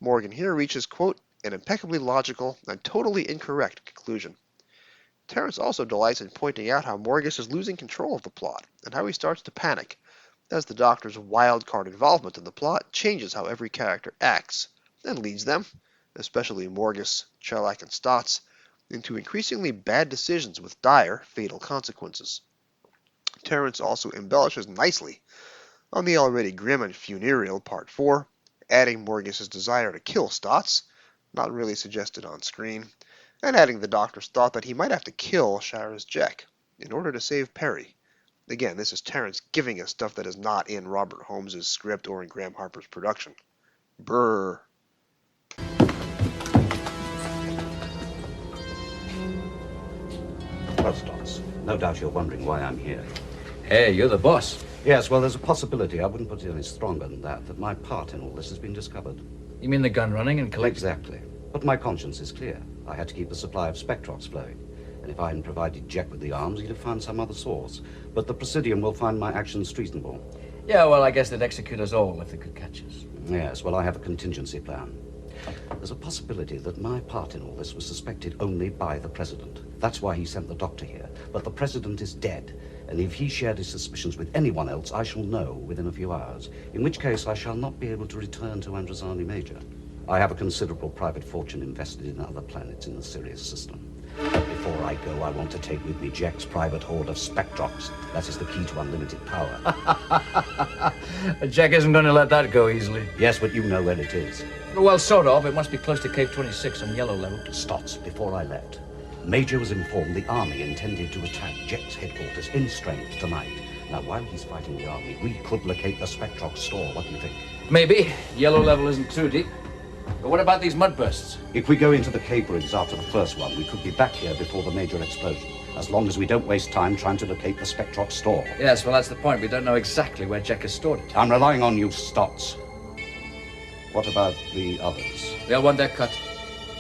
Morgan here reaches, quote, an impeccably logical and totally incorrect conclusion. Terence also delights in pointing out how Morgus is losing control of the plot, and how he starts to panic, as the Doctor's wild-card involvement in the plot changes how every character acts, and leads them, especially Morgus, Shellac, and Stotts, into increasingly bad decisions with dire, fatal consequences. Terence also embellishes nicely on the already grim and funereal Part 4, adding Morgus' desire to kill Stotts, not really suggested on screen, and adding the Doctor's thought that he might have to kill Shara's Jack in order to save Perry. Again, this is Terence giving us stuff that is not in Robert Holmes' script or in Graeme Harper's production. Brrr. Well, Stotts, no doubt you're wondering why I'm here. Hey, you're the boss. Yes, well, there's a possibility, I wouldn't put it any stronger than that my part in all this has been discovered. You mean the gun running and collecting? Exactly. But my conscience is clear. I had to keep the supply of Spectrox flowing. And if I hadn't provided Jack with the arms, he'd have found some other source. But the Presidium will find my actions treasonable. Yeah, well, I guess they'd execute us all if they could catch us. Yes, well, I have a contingency plan. There's a possibility that my part in all this was suspected only by the President. That's why he sent the Doctor here. But the President is dead. And if he shared his suspicions with anyone else, I shall know within a few hours. In which case, I shall not be able to return to Androzani Major. I have a considerable private fortune invested in other planets in the Sirius system. But before I go, I want to take with me Jack's private hoard of Spectrox. That is the key to unlimited power. Jack isn't going to let that go easily. Yes, but you know where it is. Well, sort of. It must be close to Cave 26 on yellow level. Stotts, before I left, Major was informed the Army intended to attack Jack's headquarters in strength tonight. Now, while he's fighting the Army, we could locate the Spectrox store. What do you think? Maybe. Yellow level isn't too deep. But what about these mud bursts? If we go into the cave rigs after the first one, we could be back here before the major explosion. As long as we don't waste time trying to locate the Spectrox store. Yes, well, that's the point. We don't know exactly where Jack has stored it. I'm relying on you, Stotts. What about the others? They'll want their cut.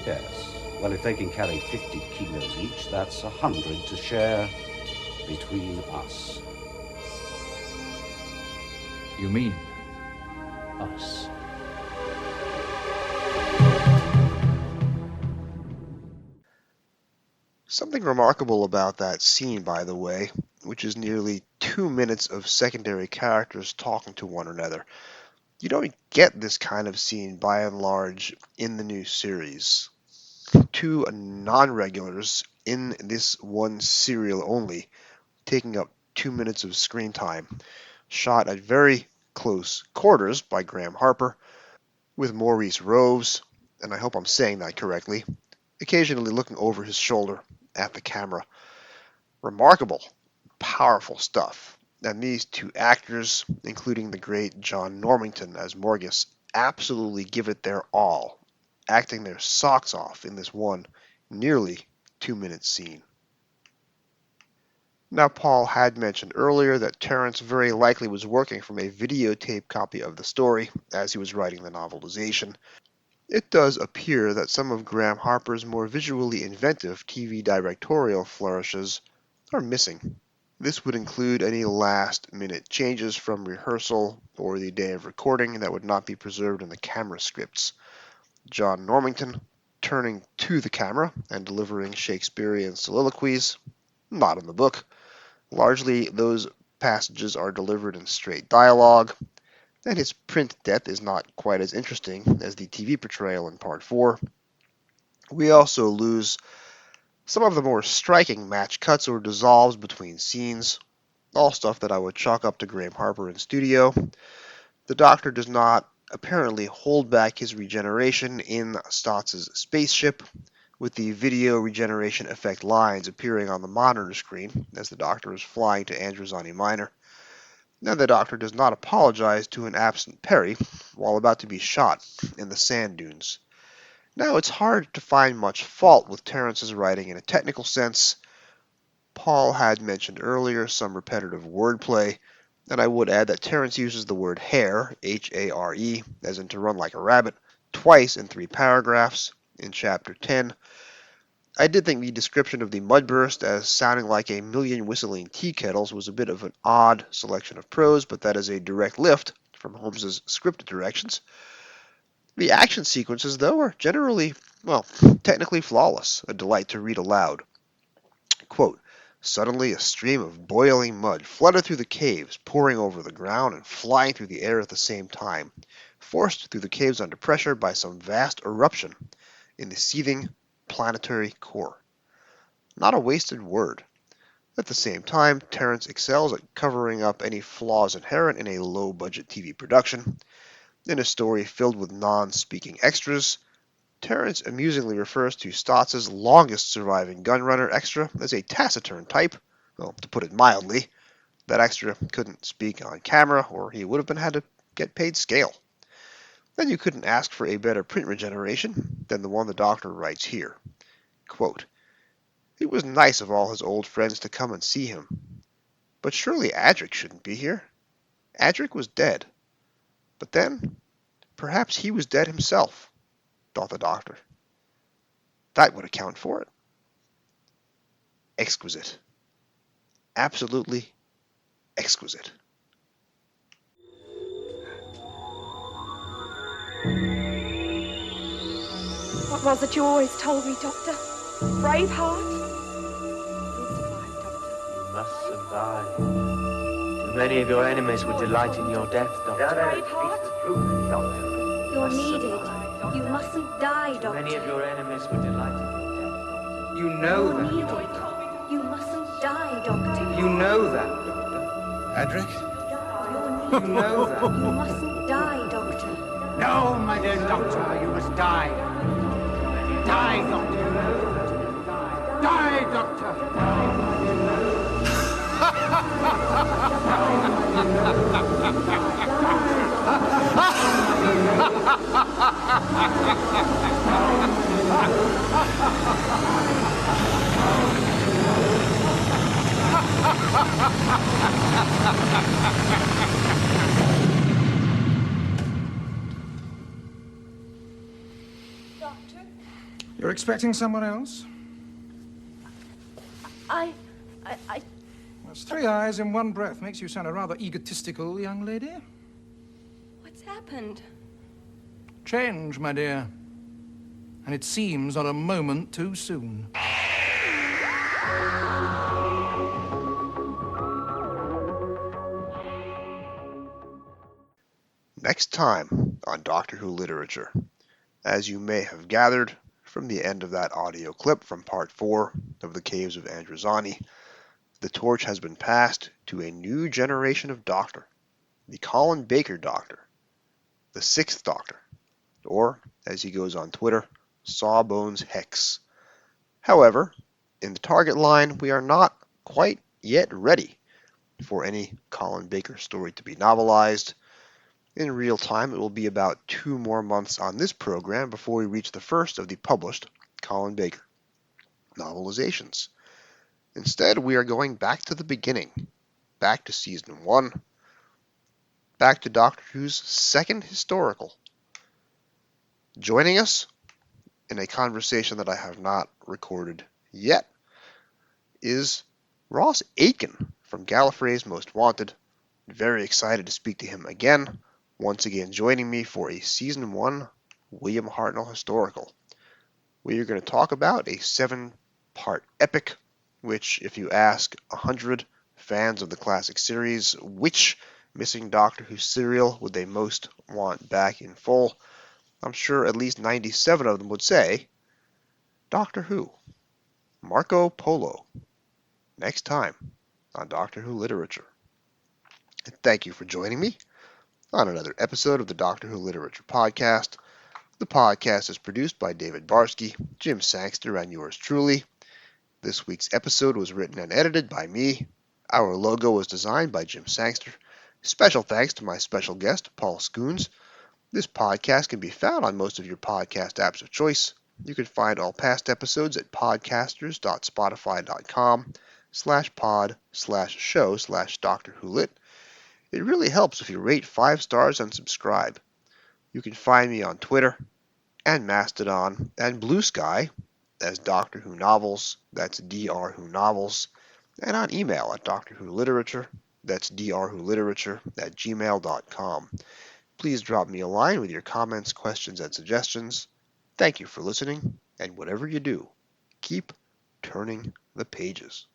Yes. Well, if they can carry 50 kilos each, that's 100 to share between us. You mean us? Something remarkable about that scene, by the way, which is nearly 2 minutes of secondary characters talking to one another. You don't get this kind of scene, by and large, in the new series. two non-regulars in this one serial only, taking up 2 minutes of screen time, shot at very close quarters by Graeme Harper, with Maurice Roves, and I hope I'm saying that correctly, occasionally looking over his shoulder at the camera. Remarkable, powerful stuff. And these two actors, including the great John Normington as Morgus, absolutely give it their all, acting their socks off in this one nearly 2-minute scene. Now, Paul had mentioned earlier that Terence very likely was working from a videotape copy of the story as he was writing the novelization. It does appear that some of Graeme Harper's more visually inventive TV directorial flourishes are missing. This would include any last-minute changes from rehearsal or the day of recording that would not be preserved in the camera scripts. John Normington turning to the camera and delivering Shakespearean soliloquies, not in the book. Largely, those passages are delivered in straight dialogue, and his print death is not quite as interesting as the TV portrayal in Part 4. We also lose some of the more striking match cuts or dissolves between scenes, all stuff that I would chalk up to Graeme Harper in studio. The Doctor does not apparently hold back his regeneration in Stotts' spaceship, with the video regeneration effect lines appearing on the monitor screen as the Doctor is flying to Androzani Minor. Now the Doctor does not apologize to an absent Perry while about to be shot in the sand dunes. Now it's hard to find much fault with Terence's writing in a technical sense. Paul had mentioned earlier some repetitive wordplay, and I would add that Terence uses the word hare, H-A-R-E, as in to run like a rabbit, twice in 3 paragraphs in Chapter 10. I did think the description of the mudburst as sounding like a million whistling tea kettles was a bit of an odd selection of prose, but that is a direct lift from Holmes's scripted directions. The action sequences, though, are generally, technically flawless, a delight to read aloud. Quote, "Suddenly a stream of boiling mud flooded through the caves, pouring over the ground and flying through the air at the same time, forced through the caves under pressure by some vast eruption in the seething planetary core." Not a wasted word. At the same time, Terence excels at covering up any flaws inherent in a low-budget TV production. In a story filled with non-speaking extras, Terence amusingly refers to Stotts' longest surviving gunrunner extra as a taciturn type. Well, to put it mildly, that extra couldn't speak on camera, or he would have had to get paid scale. Then you couldn't ask for a better print regeneration than the one the Doctor writes here. Quote, "It was nice of all his old friends to come and see him. But surely Adric shouldn't be here. Adric was dead. But then, perhaps he was dead himself," thought the Doctor. That would account for it. Exquisite. Absolutely exquisite. What was it you always told me, Doctor? Braveheart? You must survive. Too many of your enemies would delight in your death, Doctor. Braveheart? You're needed. You mustn't die, Doctor. Many of your enemies would delight in your death, Doctor. You know You're that. needed. You mustn't die, Doctor. You know that, Doctor. Adric? You're needed. You know that. You mustn't die, Doctor. No, my dear Doctor, you must die. Die, Doctor. Die, Doctor. Doctor? You're expecting someone else? I... That's 3 eyes in 1 breath. Makes you sound a rather egotistical young lady. What's happened? Change, my dear. And it seems not a moment too soon. Next time on Doctor Who Literature. As you may have gathered from the end of that audio clip from Part 4 of the Caves of Androzani, the torch has been passed to a new generation of Doctor, the Colin Baker Doctor, the Sixth Doctor, or, as he goes on Twitter, Sawbones Hex. However, in the target line, we are not quite yet ready for any Colin Baker story to be novelized. In real time, it will be about 2 more months on this program before we reach the first of the published Colin Baker novelizations. Instead, we are going back to the beginning, back to Season 1, back to Doctor Who's second historical. Joining us in a conversation that I have not recorded yet is Ross Aitken from Gallifrey's Most Wanted. Very excited to speak to him again, once again joining me for a Season 1 William Hartnell historical. We are going to talk about a 7-part epic, which, if you ask 100 fans of the classic series which missing Doctor Who serial would they most want back in full, I'm sure at least 97 of them would say Doctor Who. Marco Polo. Next time on Doctor Who Literature. And thank you for joining me on another episode of the Doctor Who Literature Podcast. The podcast is produced by David Barsky, Jim Sangster, and yours truly. This week's episode was written and edited by me. Our logo was designed by Jim Sangster. Special thanks to my special guest, Paul Scoones. This podcast can be found on most of your podcast apps of choice. You can find all past episodes at podcasters.spotify.com/pod/show/Doctor Who Lit. It really helps if you rate 5 stars and subscribe. You can find me on Twitter and Mastodon and Blue Sky as Doctor Who Novels, that's Dr. Who Novels, and on email at Doctor Who Literature, that's drwholiterature@gmail.com. Please drop me a line with your comments, questions, and suggestions. Thank you for listening, and whatever you do, keep turning the pages.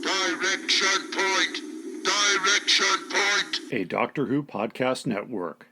Direction point! Direction point! A Doctor Who podcast network.